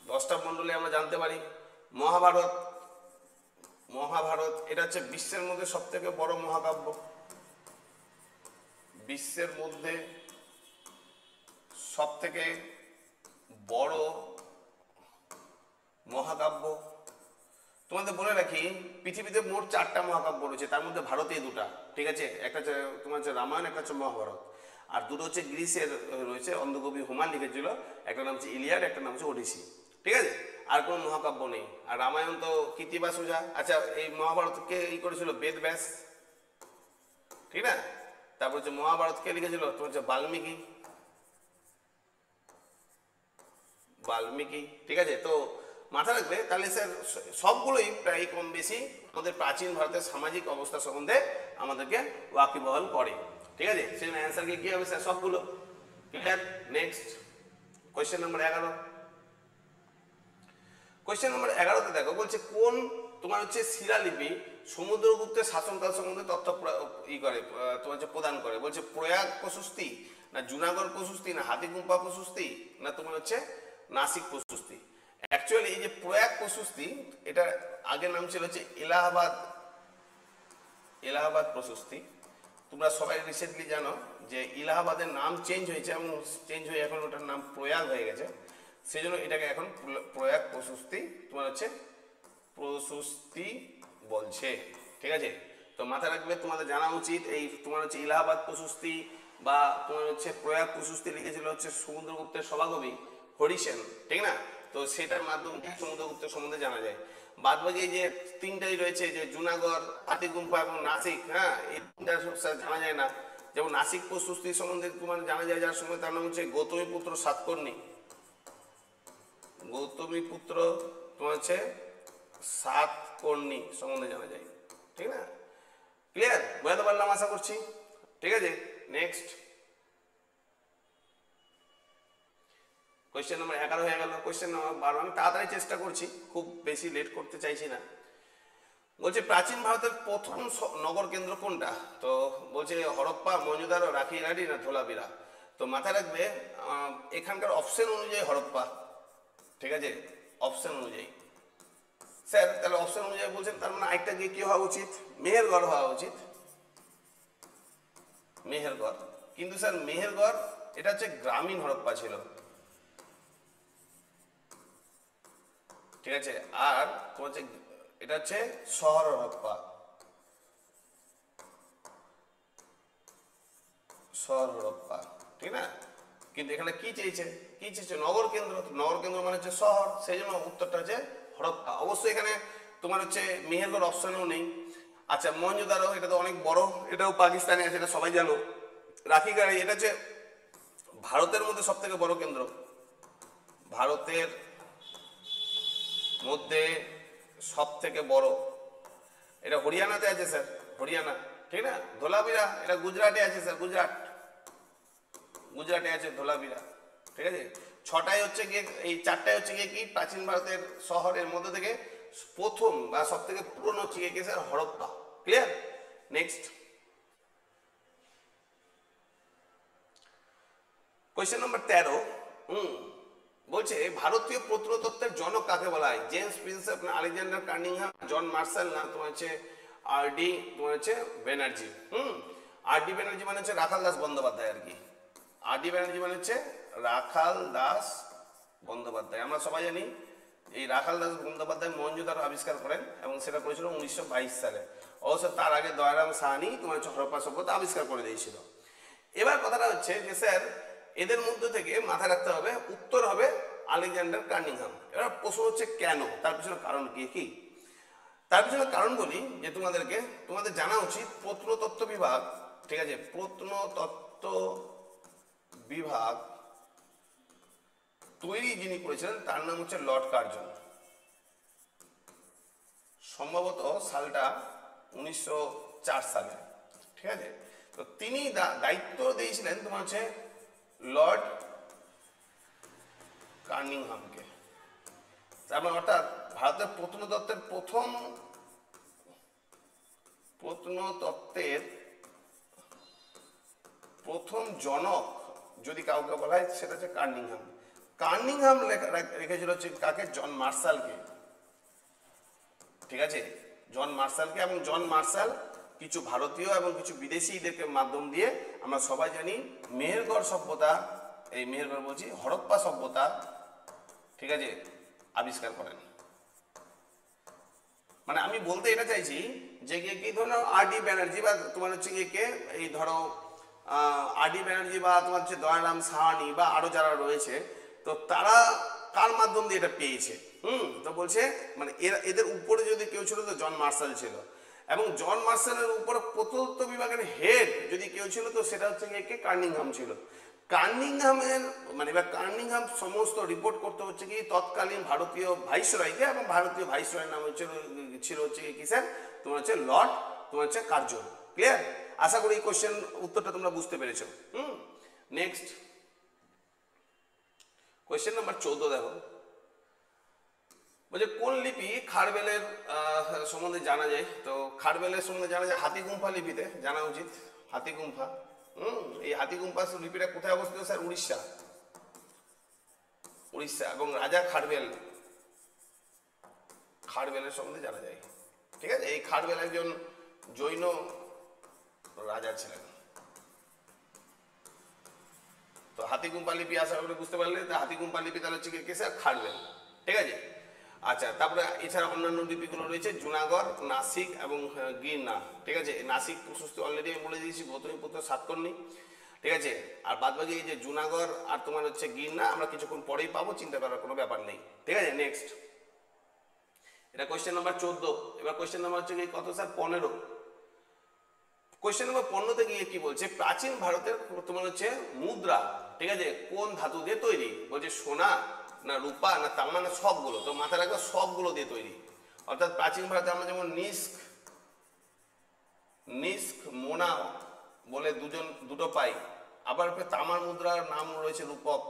10টা মণ্ডলে আমরা জানতে পারি। মহাভারত এটা হচ্ছে বিশ্বের মধ্যে সব থেকে বড় মহাকাব্য, বিশ্বের মধ্যে সব থেকে বড় মহাকাব্য। তোমাদের বলে রাখি, পৃথিবীতে মোট 4টা মহাকাব্য রয়েছে, তার মধ্যে ভারতেই 2টা, ঠিক আছে? একটা হচ্ছে তোমার হচ্ছে রামায়ণ, একটা হচ্ছে মহাভারত। আর দুটো হচ্ছে গ্রিসের রয়েছে, অন্ধকবি হোমার লিখেছিল, একটা নাম হচ্ছে ইলিয়াড, একটা নাম হচ্ছে ওডিসি, ঠিক আছে? আর কোনো মহাকাব্য নেই। আর রামায়ণ তো কৃত্তিবাস ওঝা। আচ্ছা, এই মহাভারতকে করেছিল বেদ ব্যাস, ঠিক না? তারপর হচ্ছে মহাভারতকে লিখেছিল তোমার হচ্ছে বাল্মীকি, ঠিক আছে? তো মাথা রাখবে তাহলে স্যার সবগুলোই প্রায় কম বেশি আমাদের প্রাচীন ভারতের সামাজিক অবস্থা সম্বন্ধে আমাদেরকে ওয়াকিবহাল করে, ঠিক আছে? সেজন্য অ্যান্সার কি হবে স্যার? সবগুলো। Clear? Next question number 11। Question number 11তে দেখো, বলছে কোন তোমার হচ্ছে শিলালিপি সমুদ্রগুপ্তের শাসনকাল সম্বন্ধে তথ্য করে তোমার হচ্ছে প্রদান করে? বলছে প্রয়াগ প্রশস্তি না জুনাগড় প্রশস্তি না হাতিগুম্পা প্রশস্তি না তোমার হচ্ছে নাসিক প্রশস্তি? অ্যাকচুয়ালি এই যে প্রয়াগ প্রশস্তি, এটা আগের নাম ছিল হচ্ছে এলাহাবাদ প্রশস্তি। তোমরা সবাই রিসেন্টলি জানো যে ইলাহাবাদের নাম চেঞ্জ হয়েছে এবং চেঞ্জ হয়ে এখন ওটার নাম প্রয়াগ হয়ে গেছে। সেই জন্য এটাকে এখন প্রয়াগ প্রশস্তি তোমার হচ্ছে প্রশস্তি বলছে, ঠিক আছে? তো মাথায় রাখবে, তোমাদের জানা উচিত এই তোমার হচ্ছে ইলাহাবাদ প্রশস্তি বা তোমার হচ্ছে প্রয়াগ প্রশস্তি লিখেছিল হচ্ছে সমুদ্রগুপ্তের সভাকবি হরিসেন, ঠিক না? তো সেটার মাধ্যমে সমুদ্রগুপ্তের সম্বন্ধে জানা যায়। বাদ বাকি এই যে 3টাই রয়েছে, যে জুনাগড়, হাতিগুম্পা এবং নাসিক, হ্যাঁ, এই 3টা জানা যায় না। যেমন নাসিক প্রশস্তি সম্বন্ধে তোমার জানা যায় যার সময়, তার নাম হচ্ছে গৌতমীপুত্র সাতকর্ণী। গৌতমীপুত্র তোমার হচ্ছে সাতকর্ণী সম্বন্ধে জানা যায়, ঠিক না? ক্লিয়ার? বুঝতে পারলাম আশা করছি, ঠিক আছে? নেক্সট কোয়েশ্চেন নাম্বার 11 হয়ে গেল। কোয়েশ্চেন নাম্বার 12, আমি তাড়াতাড়ি চেষ্টা করছি, খুব বেশি লেট করতে চাইছি না। বলছে প্রাচীন ভারতের প্রথম নগর কেন্দ্র কোনটা? তো বলছে হরপ্পা, মহেঞ্জোদারো, রাখিরাডি না ধোলাবিরা? তো মাথায় রাখবে এখানকার অপশন অনুযায়ী হরপ্পা, ঠিক আছে? অপশন অনুযায়ী স্যার, তাহলে অপশন অনুযায়ী বলছেন, তার মানে আরেকটা গিয়ে কি হওয়া উচিত? মেহেরগড় হওয়া উচিত, মেহেরগড়। কিন্তু স্যার মেহেরগড় এটা হচ্ছে গ্রামীণ হরপ্পা ছিল, ঠিক আছে? আর তোমার হচ্ছে এটা হচ্ছে শহর হরপ্পা, শহর হরপ্পা, ঠিক না? কিন্তু এখানে কি চেয়েছে? নগর কেন্দ্র। নগর কেন্দ্র মানে হচ্ছে শহর, সেই জন্য উত্তরটা হচ্ছে হরপ্পা। অবশ্যই এখানে তোমার হচ্ছে মেহেরগড় অপশনেও নেই। আচ্ছা, মহেঞ্জোদারো, এটা তো অনেক বড়, এটাও পাকিস্তানে আছে, এটা সবাই জানো। রাখিগাড়ি, এটা হচ্ছে ভারতের মধ্যে সব থেকে বড় কেন্দ্র, ভারতের মধ্যে সব থেকে বড়, এটা হরিয়ানাতে আছে স্যার, হরিয়ানা, ঠিক না? ধোলাবিরা, এটা গুজরাটে আছে স্যার, গুজরাটে আছে ধোলাবিরা, ঠিক আছে? 6টাই হচ্ছে গিয়ে, এই 4টাই হচ্ছে গিয়ে কি প্রাচীন ভারতের শহরের মধ্যে থেকে প্রথম বা সব থেকে পুরনো হচ্ছে গিয়ে sir Harappa. Clear? Next question number 13। বলছে ভারতীয় প্রত্নতত্ত্বের জনক কাকে বলা হয়? জেমস প্রিন্সেপ না আলেকজান্ডার কার্নিংহাম, জন মার্শাল না তোমার হচ্ছে আর.ডি তোমার হচ্ছে ব্যানার্জি? আর.ডি ব্যানার্জি মানে হচ্ছে রাখাল দাস বন্দ্যোপাধ্যায় আর কি। আর.ডি ব্যানার্জি মানে হচ্ছে রাখাল দাস বন্দ্যোপাধ্যায়। আমরা সবাই জানি এই রাখাল দাস বন্দ্যোপাধ্যায় মহেঞ্জোদারো আবিষ্কার করেন এবং সেটা করেছিল 1922 সালে। অবশ্য তার আগে দয়ারাম সাহানি তোমার হচ্ছে হরপ্পা সভ্যতা আবিষ্কার করে দিয়েছিল। এবার কথাটা হচ্ছে যে স্যার এদের মধ্যে থেকে মাথায় রাখতে হবে, উত্তর হবে আলেকজান্ডার কার্নিংহাম। এবার প্রশ্ন হচ্ছে কেন, তার পিছনে কারণ কি কি? তার পিছনে কারণ বলি যে তোমাদের জানা উচিত প্রত্নতত্ত্ব বিভাগ, ঠিক আছে, প্রত্নতত্ত্ব বিভাগ তৈরি যিনি করেছিলেন তার নাম হচ্ছে লর্ড কার্জন। সম্ভবত সালটা 1904 সালে, ঠিক আছে। তো তিনি দায়িত্ব দিয়েছিলেন তোমার হচ্ছে লর্ড কার্নিংহামকে। তারপর অর্থাৎ ভারতের প্রত্নতত্ত্বের প্রথম জনক যদি কাউকে বলা হয় সেটা হচ্ছে কার্নিংহাম। কার্নিংহাম রেখেছিল হচ্ছে কাকে? জন মার্শালকে, ঠিক আছে, জন মার্শালকে। এবং জন মার্শাল কিছু ভারতীয় এবং কিছু বিদেশিদেরকে মাধ্যম দিয়ে আমরা সবাই জানি মেহেরগড় সভ্যতা, এই মেহেরগড় বলছি হরপ্পা সভ্যতা, ঠিক আছে, আবিষ্কার করেন। মানে আমি বলতে এটা চাইছি যে কি ধরো আর.ডি. ব্যানার্জি বা তোমার হচ্ছে কে এই ধরো আর.ডি. ব্যানার্জি বা তোমার হচ্ছে দয়ারাম সাহানি বা আরো যারা রয়েছে, তো তারা কার মাধ্যম দিয়ে এটা পেয়েছে? তো বলছে মানে এদের উপরে যদি কেউ ছিল তো জন মার্শাল ছিল, এবং জন মার্শালের উপরে প্রত্নতত্ত্ব বিভাগের হেড যদি কেউ ছিল তো সেটা হচ্ছে কে? কার্নিংহাম ছিল। কার্নিংহামের মানে এবার কার্নিংহাম সমস্ত রিপোর্ট করতে হচ্ছে কি তৎকালীন ভারতীয় ভাইসরয়কে, এবং ভারতীয় ভাইসরয়ের নাম ছিল হচ্ছে কি স্যার? তোমার হচ্ছে লর্ড তোমার হচ্ছে কার্জন। ক্লিয়ার? আশা করি এই কোশ্চেন উত্তরটা তোমরা বুঝতে পেরেছো। নেক্সট কোশ্চেন নাম্বার 14 দেখো, বলছে কোন লিপি খারবেলের সম্বন্ধে জানা যায়? তো খারবেলের সম্বন্ধে জানা যায় হাতিগুম্ফা লিপিতে, জানা উচিত হাতিগুম্ফা। এই হাতিগুম্ফা লিপিটা কোথায় অবস্থিত স্যার? উড়িষ্যা। এবং রাজা খারবেলের সম্বন্ধে জানা যায়, ঠিক আছে। এই খারবেল একজন জৈন রাজা ছিলেন। তো হাতিগুম্ফা লিপি আশা করি বুঝতে পারলে, হাতিগুম্ফা লিপি তাহলে হচ্ছে কে স্যার? খারবেল, ঠিক আছে। আচ্ছা, তারপরে এছাড়া অন্যান্য লিপিগুলো রয়েছে জুনাগড়, নাসিক এবং গিরনা, ঠিক আছে। নাসিক প্রশস্তি অলরেডি আমি বলে দিয়েছি গৌতমীপুত্র সাতকর্ণী, ঠিক আছে। আর বাদবাকি এই যে জুনাগড় আর তোমার হচ্ছে গিরনা আমরা কিছুক্ষণ পরেই পাবো, চিন্তা করার কোনো ব্যাপার নেই, ঠিক আছে। নেক্সট, এটা কোয়েশ্চেন নাম্বার 14। এবার কোয়েশ্চেন নাম্বার হচ্ছে কি কত স্যার? 15। কোয়েশ্চেন নাম্বার 15 গিয়ে কি বলছে? প্রাচীন ভারতের তোমার হচ্ছে মুদ্রা, ঠিক আছে, কোন ধাতু দিয়ে তৈরি? বলছে সোনা না রূপা না তামা না সবগুলো। তো মাথায় রাখবে সবগুলো দিয়ে তৈরি। অর্থাৎ প্রাচীন ভারতে আমরা যেমন নিস্ক মোনা বলে দুটো পাই, আবার তামার মুদ্রার নাম রয়েছে রূপক,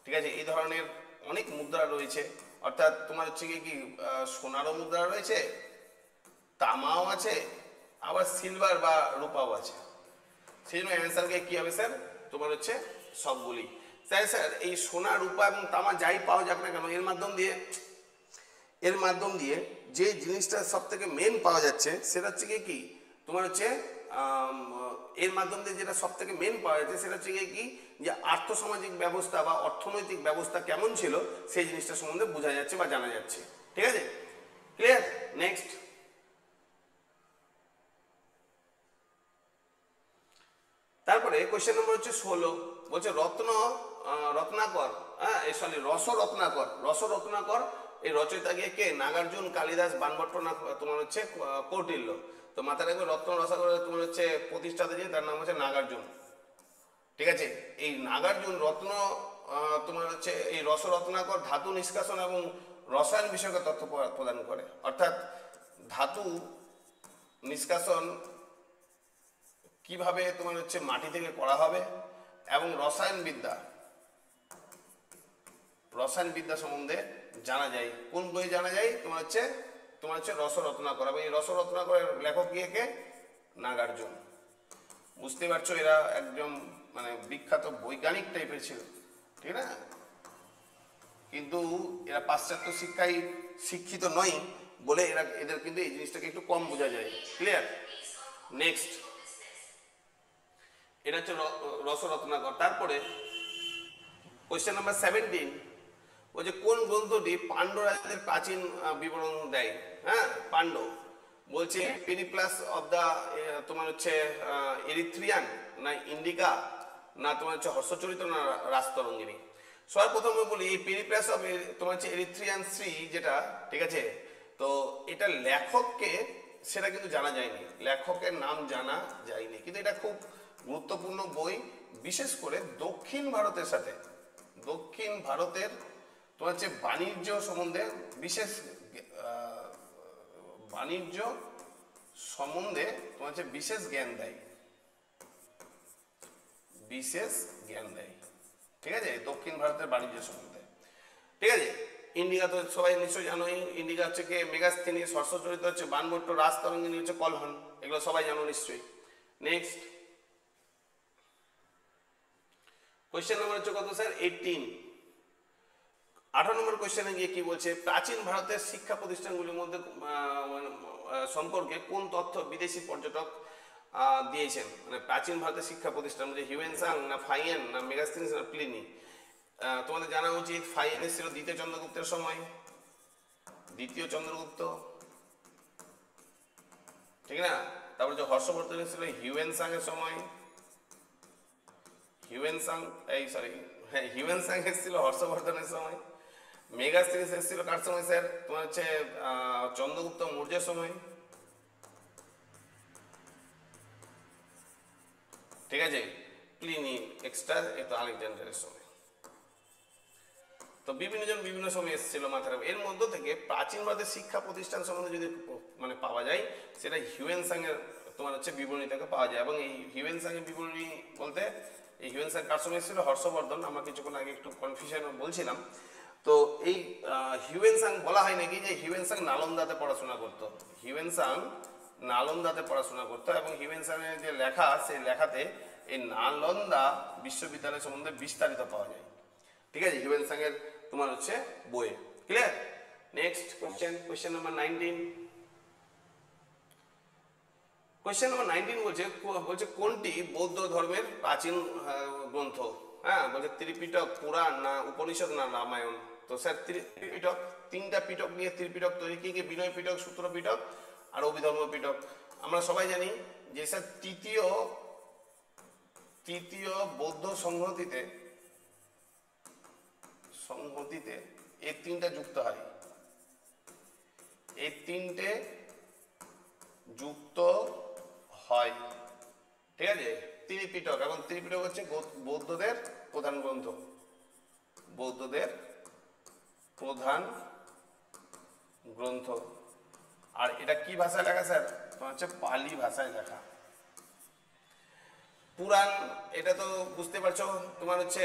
ঠিক আছে। এই ধরনের অনেক মুদ্রা রয়েছে। অর্থাৎ তোমার হচ্ছে কি সোনারও মুদ্রা রয়েছে, তামাও আছে, আবার সিলভার বা রূপাও আছে। সেই জন্য অ্যান্সারকে কি হবে স্যার? তোমার হচ্ছে সবগুলি। তাই স্যার এই সোনা রূপা এবং তামা যাই পাওয়া যাক না কেন, এর মাধ্যম দিয়ে যে জিনিসটা সব থেকে মেন পাওয়া যাচ্ছে সেটা হচ্ছে কি তোমার হচ্ছে এর মাধ্যম দিয়ে যেটা সব থেকে মেন পাওয়া যাচ্ছে সেটা হচ্ছে কি যে আর্থসামাজিক ব্যবস্থা বা অর্থনৈতিক ব্যবস্থা কেমন ছিল সেই জিনিসটা সম্বন্ধে বোঝা যাচ্ছে বা জানা যাচ্ছে, ঠিক আছে। ক্লিয়ার? নেক্সট, তারপরে কোয়েশ্চেন নম্বর হচ্ছে 16। বলছে রত্নাকর, রসরত্নাকর এই রচয়িতা গিয়ে কে? নাগার্জুন, কালিদাস, বানভট্ট না তোমার হচ্ছে কৌটিল্য। তো মাথায় রাখবে রসাগরের তোমার হচ্ছে প্রতিষ্ঠাতা যে তার নাম হচ্ছে নাগার্জুন, ঠিক আছে। এই নাগার্জুন তোমার হচ্ছে এই রসরত্নাকর ধাতু নিষ্কাশন এবং রসায়ন বিষয়ক তথ্য প্রদান করে। অর্থাৎ ধাতু নিষ্কাশন কিভাবে তোমার হচ্ছে মাটি থেকে করা হবে এবং রসায়ন বিদ্যা সম্বন্ধে জানা যায়। কোন বই জানা যায়? তোমার হচ্ছে রসরত্নাকর। এবং এই রসরত্নাকরের লেখক কে? নাগার্জুন। বুঝতে পারছো এরা একদম মানে বিখ্যাত বৈজ্ঞানিক টাইপের ছিল, ঠিক না? কিন্তু এরা পাশ্চাত্য শিক্ষায় শিক্ষিত নয় বলে এদের কিন্তু এই জিনিসটাকে একটু কম বোঝা যায়। ক্লিয়ার? নেক্সট, এটা হচ্ছে রসরত্নাকর। তারপরে কোয়েশ্চেন নাম্বার 17 বলছে কোন গ্রন্থটি পাণ্ড্য রাজাদের প্রাচীন বিবরণ দেয়? হ্যাঁ, পাণ্ড্য। বলছে পেরিপ্লাস অফ দা তোমার হচ্ছে এরিথ্রিয়ান না ইন্ডিকা না তোমার হচ্ছে হর্ষচরিত না রাজতরঙ্গিনী। সবার প্রথমে বলি এই পেরিপ্লাস অফ তোমার হচ্ছে এরিথ্রিয়ান সি যেটা, ঠিক আছে, তো এটা লেখককে সেটা কিন্তু জানা যায়নি, লেখকের নাম জানা যায়নি, কিন্তু এটা খুব গুরুত্বপূর্ণ বই, বিশেষ করে দক্ষিণ ভারতের সাথে, দক্ষিণ ভারতের তোমার হচ্ছে বাণিজ্য সম্বন্ধে বিশেষ বাণিজ্য সম্বন্ধে তোমার হচ্ছে বিশেষ জ্ঞান দেয়, বিশেষ জ্ঞান দেয়, ঠিক আছে, দক্ষিণ ভারতের বাণিজ্য সম্বন্ধে, ঠিক আছে। ইন্ডিকা তো সবাই নিশ্চয়ই জানোই, ইন্ডিকা হচ্ছে কি মেগাস্থিনি, ষষ্ঠচরিত হচ্ছে বানভট্ট, রাজতরঙ্গিনী হচ্ছে কলহন, এগুলো সবাই জানো নিশ্চয়ই। নেক্সট কোয়েশ্চেন নাম্বার হচ্ছে কত স্যার? 18। 18 নম্বর কোয়েশ্চেনে গিয়ে কি বলছে, প্রাচীন ভারতের শিক্ষা প্রতিষ্ঠানগুলির মধ্যে সম্পর্কে কোন তথ্য বিদেশি পর্যটক দিয়েছেন? মানে প্রাচীন ভারতের শিক্ষা প্রতিষ্ঠান যে হিউয়েনসাং না ফাইয়েন না মেগাস্থিনিস না প্লিনি। তোমাদের জানা উচিত ফাইয়েন এসেছিল দ্বিতীয় চন্দ্রগুপ্তের সময়, দ্বিতীয় চন্দ্রগুপ্ত, ঠিক না। তারপরে যে হর্ষবর্ধন এসেছিল হিউয়েনসাং এর সময়, হিউয়েনসাং এই সরি হ্যাঁ হিউয়েনসাং এসেছিল হর্ষবর্ধনের সময়। মেগাস্থিনিস এসেছিল কার সময় স্যার? তোমার হচ্ছে চন্দ্রগুপ্ত মৌর্যের সময়, ঠিক আছে। প্লিনি এক্সট্রা এটা আলেকজান্ডারের সময়। তো বিভিন্ন জন বিভিন্ন সময় এসেছিল মাথার। এর মধ্য থেকে প্রাচীন ভারতের শিক্ষা প্রতিষ্ঠান সম্বন্ধে যদি মানে পাওয়া যায়, সেটা হিউয়েনসাং এর তোমার হচ্ছে বিবরণী থেকে পাওয়া যায়। এবং এই হিউয়েনসাং এর বিবরণী বলতে এই হিউয়েনসাং কার সময় এসেছিল? হর্ষবর্ধন। আমরা কিছুক্ষণ আগে একটু কনফিউশন বলছিলাম। তো এই হিউয়েনসাং বলা হয় নাকি যে হিউয়েনসাং নালন্দাতে পড়াশোনা করতো, হিউয়েনসাং নালন্দাতে পড়াশোনা করতো, এবং হিউয়েনসাং এর যে লেখা সেই লেখাতে এই নালন্দা বিশ্ববিদ্যালয় সম্বন্ধে বিস্তারিত পাওয়া যায়, ঠিক আছে, হিউয়েনসাং এর তোমার হচ্ছে বইয়ে। Clear? Next question, question number 19। Question number 19 বলছে কোনটি বৌদ্ধ ধর্মের প্রাচীন গ্রন্থ? হ্যাঁ, বলছে ত্রিপিটক, পুরাণ না উপনিষদ না রামায়ণ। তো স্যার ত্রিপিটক, তিনটা পিটক নিয়ে ত্রিপিটক তৈরি। কি কি? বিনয় পিটক, সূত্র পিটক আর অভিধর্ম পিটক। আমরা সবাই জানি যে স্যার তৃতীয় বৌদ্ধ সংহতিতে এই তিনটা যুক্ত হয়, এই তিনটে যুক্ত হয়, ঠিক আছে, ত্রিপিটক। এবং ত্রিপিটক হচ্ছে বৌদ্ধদের প্রধান গ্রন্থ, বৌদ্ধদের প্রধান গ্রন্থ। আর এটা কি ভাষায় লেখা স্যার? তোমার হচ্ছে পালি ভাষায় লেখা। পুরাণ, এটা তো বুঝতে পারছো, তোমার হচ্ছে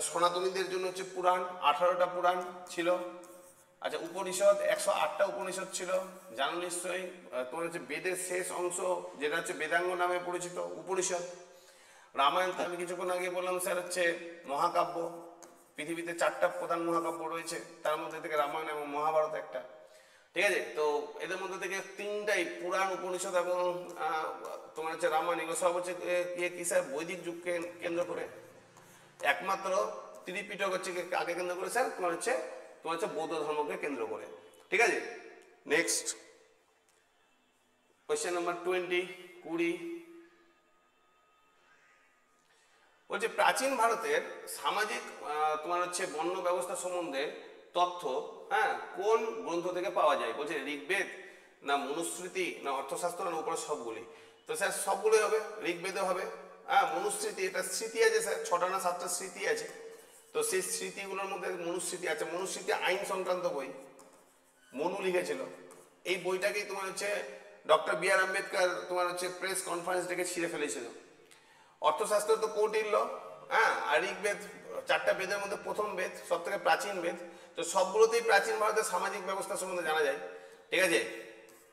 সনাতনীদের জন্য হচ্ছে পুরাণ, 18টা পুরাণ ছিল। আচ্ছা, উপনিষদ 108টা উপনিষদ ছিল, জানো নিশ্চয়ই। তোমার হচ্ছে বেদের শেষ অংশ যেটা হচ্ছে বেদাঙ্গ নামে পরিচিত উপনিষদ। রামায়ণ তো আমি কিছুক্ষণ আগে বললাম স্যার হচ্ছে মহাকাব্য। পৃথিবীতে 4টা প্রধান মহাকাব্য রয়েছে, তার মধ্যে থেকে রামায়ণ এবং মহাভারত একটা, ঠিক আছে। তো এদের মধ্যে থেকে তিনটাই পুরাণ, উপনিষদ এবং তোমার হচ্ছে রামায়ণ, এগুলো সব হচ্ছে কি স্যার বৈদিক যুগকে কেন্দ্র করে। একমাত্র ত্রিপিটক হচ্ছে কাকে কেন্দ্র করে স্যার? তোমার হচ্ছে বৌদ্ধ ধর্মকে কেন্দ্র করে, ঠিক আছে। নেক্সট কোয়েশ্চেন নাম্বার 20 বলছে প্রাচীন ভারতের সামাজিক তোমার হচ্ছে বর্ণ ব্যবস্থা সম্বন্ধে তথ্য, হ্যাঁ, কোন গ্রন্থ থেকে পাওয়া যায়? বলছে ঋগ্বেদ না মনুস্মৃতি না অর্থশাস্ত্র না উপর সবগুলি। তো স্যার সবগুলোই হবে, ঋগ্বেদও হবে, হ্যাঁ, মনুস্মৃতি, এটা স্মৃতি আছে স্যার, 6টা না 7টা স্মৃতি আছে। তো সেই স্মৃতিগুলোর মধ্যে মনুস্মৃতি আছে। মনুস্মৃতি আইন সংক্রান্ত বই, মনু লিখেছিল। এই বইটাকেই তোমার হচ্ছে ডক্টর বি.আর. আম্বেদকর তোমার হচ্ছে প্রেস কনফারেন্স ডেকে ছিঁড়ে ফেলেছিল। অর্থশাস্ত্র তো কৌটিল্য, হ্যাঁ, আর ঋগ্বেদ 4টা বেদের মধ্যে প্রথম বেদ, সব থেকে প্রাচীন বেদ। তো সবগুলোতেই প্রাচীন ভারতের সামাজিক ব্যবস্থা সম্বন্ধে জানা যায়, ঠিক আছে।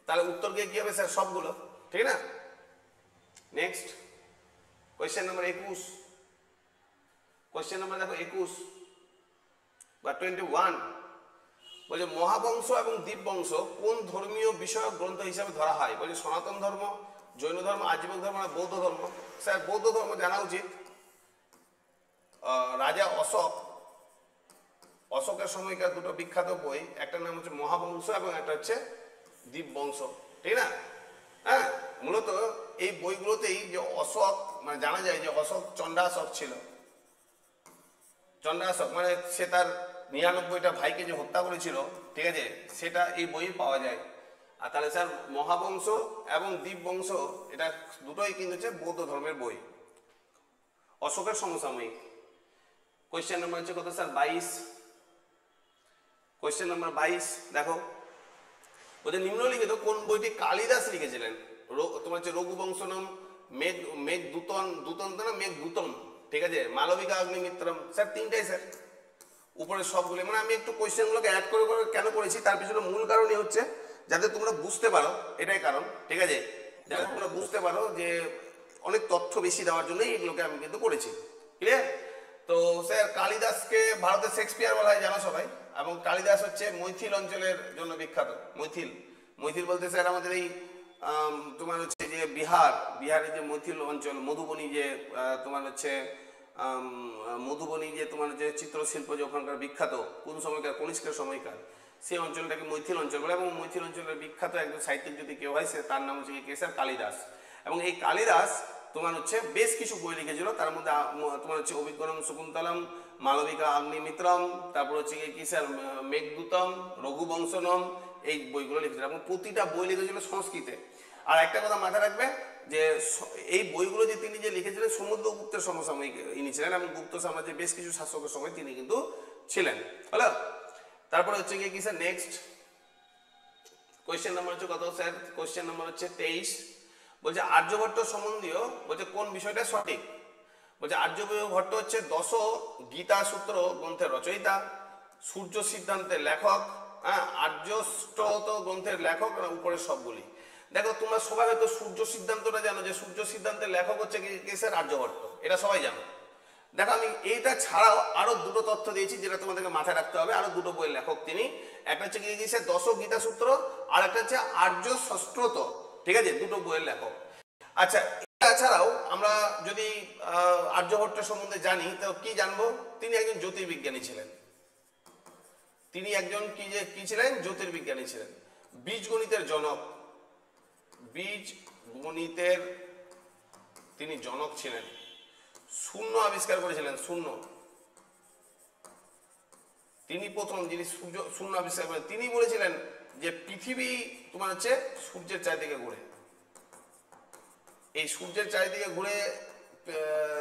তাহলে উত্তর কি হবে স্যার? সবগুলো, ঠিক না। Next question number 21। Question number দেখো 21 বা 21 বলছে মহাবংশ এবং দীপবংশ কোন ধর্মীয় বিষয়ক গ্রন্থ হিসাবে ধরা হয়? বলছে সনাতন ধর্ম, জৈন ধর্ম, আজীবক ধর্ম না বৌদ্ধ ধর্ম। স্যার বৌদ্ধ ধর্ম জানা উচিত। রাজা অশোকের সময়কার দুটো বিখ্যাত বই, একটা নাম হচ্ছে মহাবংশ এবং একটা হচ্ছে দীপবংশ, ঠিক না। হ্যাঁ, মূলত এই বইগুলোতেই যে অশোক, মানে জানা যায় যে অশোক চণ্ডাশোক ছিল, চণ্ডাশোক মানে সে তার 99টা ভাইকে যে হত্যা করেছিল, ঠিক আছে, সেটা এই বইয়ে পাওয়া যায়। আর তাহলে স্যার মহাবংশ এবং দীপবংশ এটা দুটোই কিন্তু হচ্ছে বৌদ্ধ ধর্মের বই, অশোকের সমসাময়িক। কোয়েশ্চেন নাম্বার হচ্ছে কত স্যার 22। কোয়েশ্চেন নাম্বার 22 দেখো, ওদের নিম্নলিখিত কোন বইটি কালিদাস লিখেছিলেন? তোমার হচ্ছে রঘুবংশনম, মেঘদূতম, ঠিক আছে, মালবিকা অগ্নিমিত্রম। স্যার তিনটাই স্যার, উপরে সবগুলো। মানে আমি একটু কোয়েশ্চেনগুলোকে অ্যাড করে করে কেন করেছি, তার পিছনে মূল কারণই হচ্ছে যাতে তোমরা বুঝতে পারো, এটাই কারণ, ঠিক আছে, যাতে তোমরা বুঝতে পারো যে অনেক তথ্য বেশি দেওয়ার জন্যই এগুলোকে আমি কিন্তু করেছি। ক্লিয়ার? তো স্যার কালিদাসকে ভারতের শেক্সপিয়ার বলা হয় জানো সবাই, এবং কালিদাস হচ্ছে মৈথিল অঞ্চলের জন্য বিখ্যাত। মৈথিল বলতে স্যার আমাদের এই তোমার হচ্ছে যে বিহারের যে মৈথিল অঞ্চল, মধুবনী যে তোমার হচ্ছে মধুবনী যে তোমার যে চিত্রশিল্প যে ওখানকার বিখ্যাত, কোন সময়কার, কনিষ্কের সময়কার, সেই অঞ্চলটাকে মৈথিল অঞ্চল বলে। এবং মৈথিল অঞ্চলের বিখ্যাত একজন সাহিত্যিক যদি কেউ হয়, সে তার নাম হচ্ছে কে স্যার? কালিদাস। এবং এই কালিদাস তোমার হচ্ছে বেশ কিছু বই লিখেছিল, তার মধ্যে তোমার হচ্ছে অভিজ্ঞনম শকুন্তলম, মালবিকা অগ্নিমিত্রম, তারপর হচ্ছে কি স্যার মেঘদূতম, রঘুবংশনম, এই বইগুলো লিখেছিল। এবং প্রতিটা বই লিখেছিল সংস্কৃতে। আর একটা কথা মাথায় রাখবে যে এই বইগুলো যে তিনি যে লিখেছিলেন সমুদ্রগুপ্তের সমসাময়িক ইনি ছিলেন, এবং গুপ্ত সাম্রাজ্যের বেশ কিছু শাসকের সময় তিনি কিন্তু ছিলেন। হলো? তারপরে হচ্ছে কি স্যার নেক্সট কোয়েশ্চেন নাম্বার হচ্ছে কত স্যার? কোয়েশ্চেন নাম্বার হচ্ছে 23। বলছে আর্যভট্ট সম্বন্ধীয় বলছে কোন বিষয়টা সঠিক? বলছে আর্যভট্ট হচ্ছে 10 গীতা সূত্র গ্রন্থের রচয়িতা, সূর্য সিদ্ধান্তের লেখক, হ্যাঁ, আর্যষ্টত গ্রন্থের লেখক, উপরে সবগুলি। দেখো তোমরা সবাই হয়তো সূর্য সিদ্ধান্তটা জানো, যে সূর্য সিদ্ধান্তের লেখক হচ্ছে কি স্যার? আর্যভট্ট, এটা সবাই জানো। দেখো আমি এইটা ছাড়াও আরো দুটো তথ্য দিয়েছি যেটা তোমাদেরকে মাথায় রাখতে হবে। আরো দুটো বইয়ের লেখক তিনি, একটা হচ্ছে কি স্যার 10 গীতা সূত্র, আর একটা হচ্ছে আর্য ষষ্ঠত, ঠিক আছে, দুটো বইয়ের লেখক। আচ্ছা, এছাড়াও আমরা যদি আর্যভট্ট সম্বন্ধে জানি তো কি জানবো? তিনি একজন জ্যোতির্বিজ্ঞানী ছিলেন। তিনি একজন কি ছিলেন? জ্যোতির্বিজ্ঞানী ছিলেন। বীজগণিতের জনক, বীজগণিতের তিনি জনক ছিলেন। শূন্য আবিষ্কার করেছিলেন, শূন্য। তিনি প্রথম যিনি শূন্য আবিষ্কার করেন। তিনি বলেছিলেন যে পৃথিবী তোমার হচ্ছে সূর্যের চারিদিকে ঘুরে। এই সূর্যের চারিদিকে ঘুরে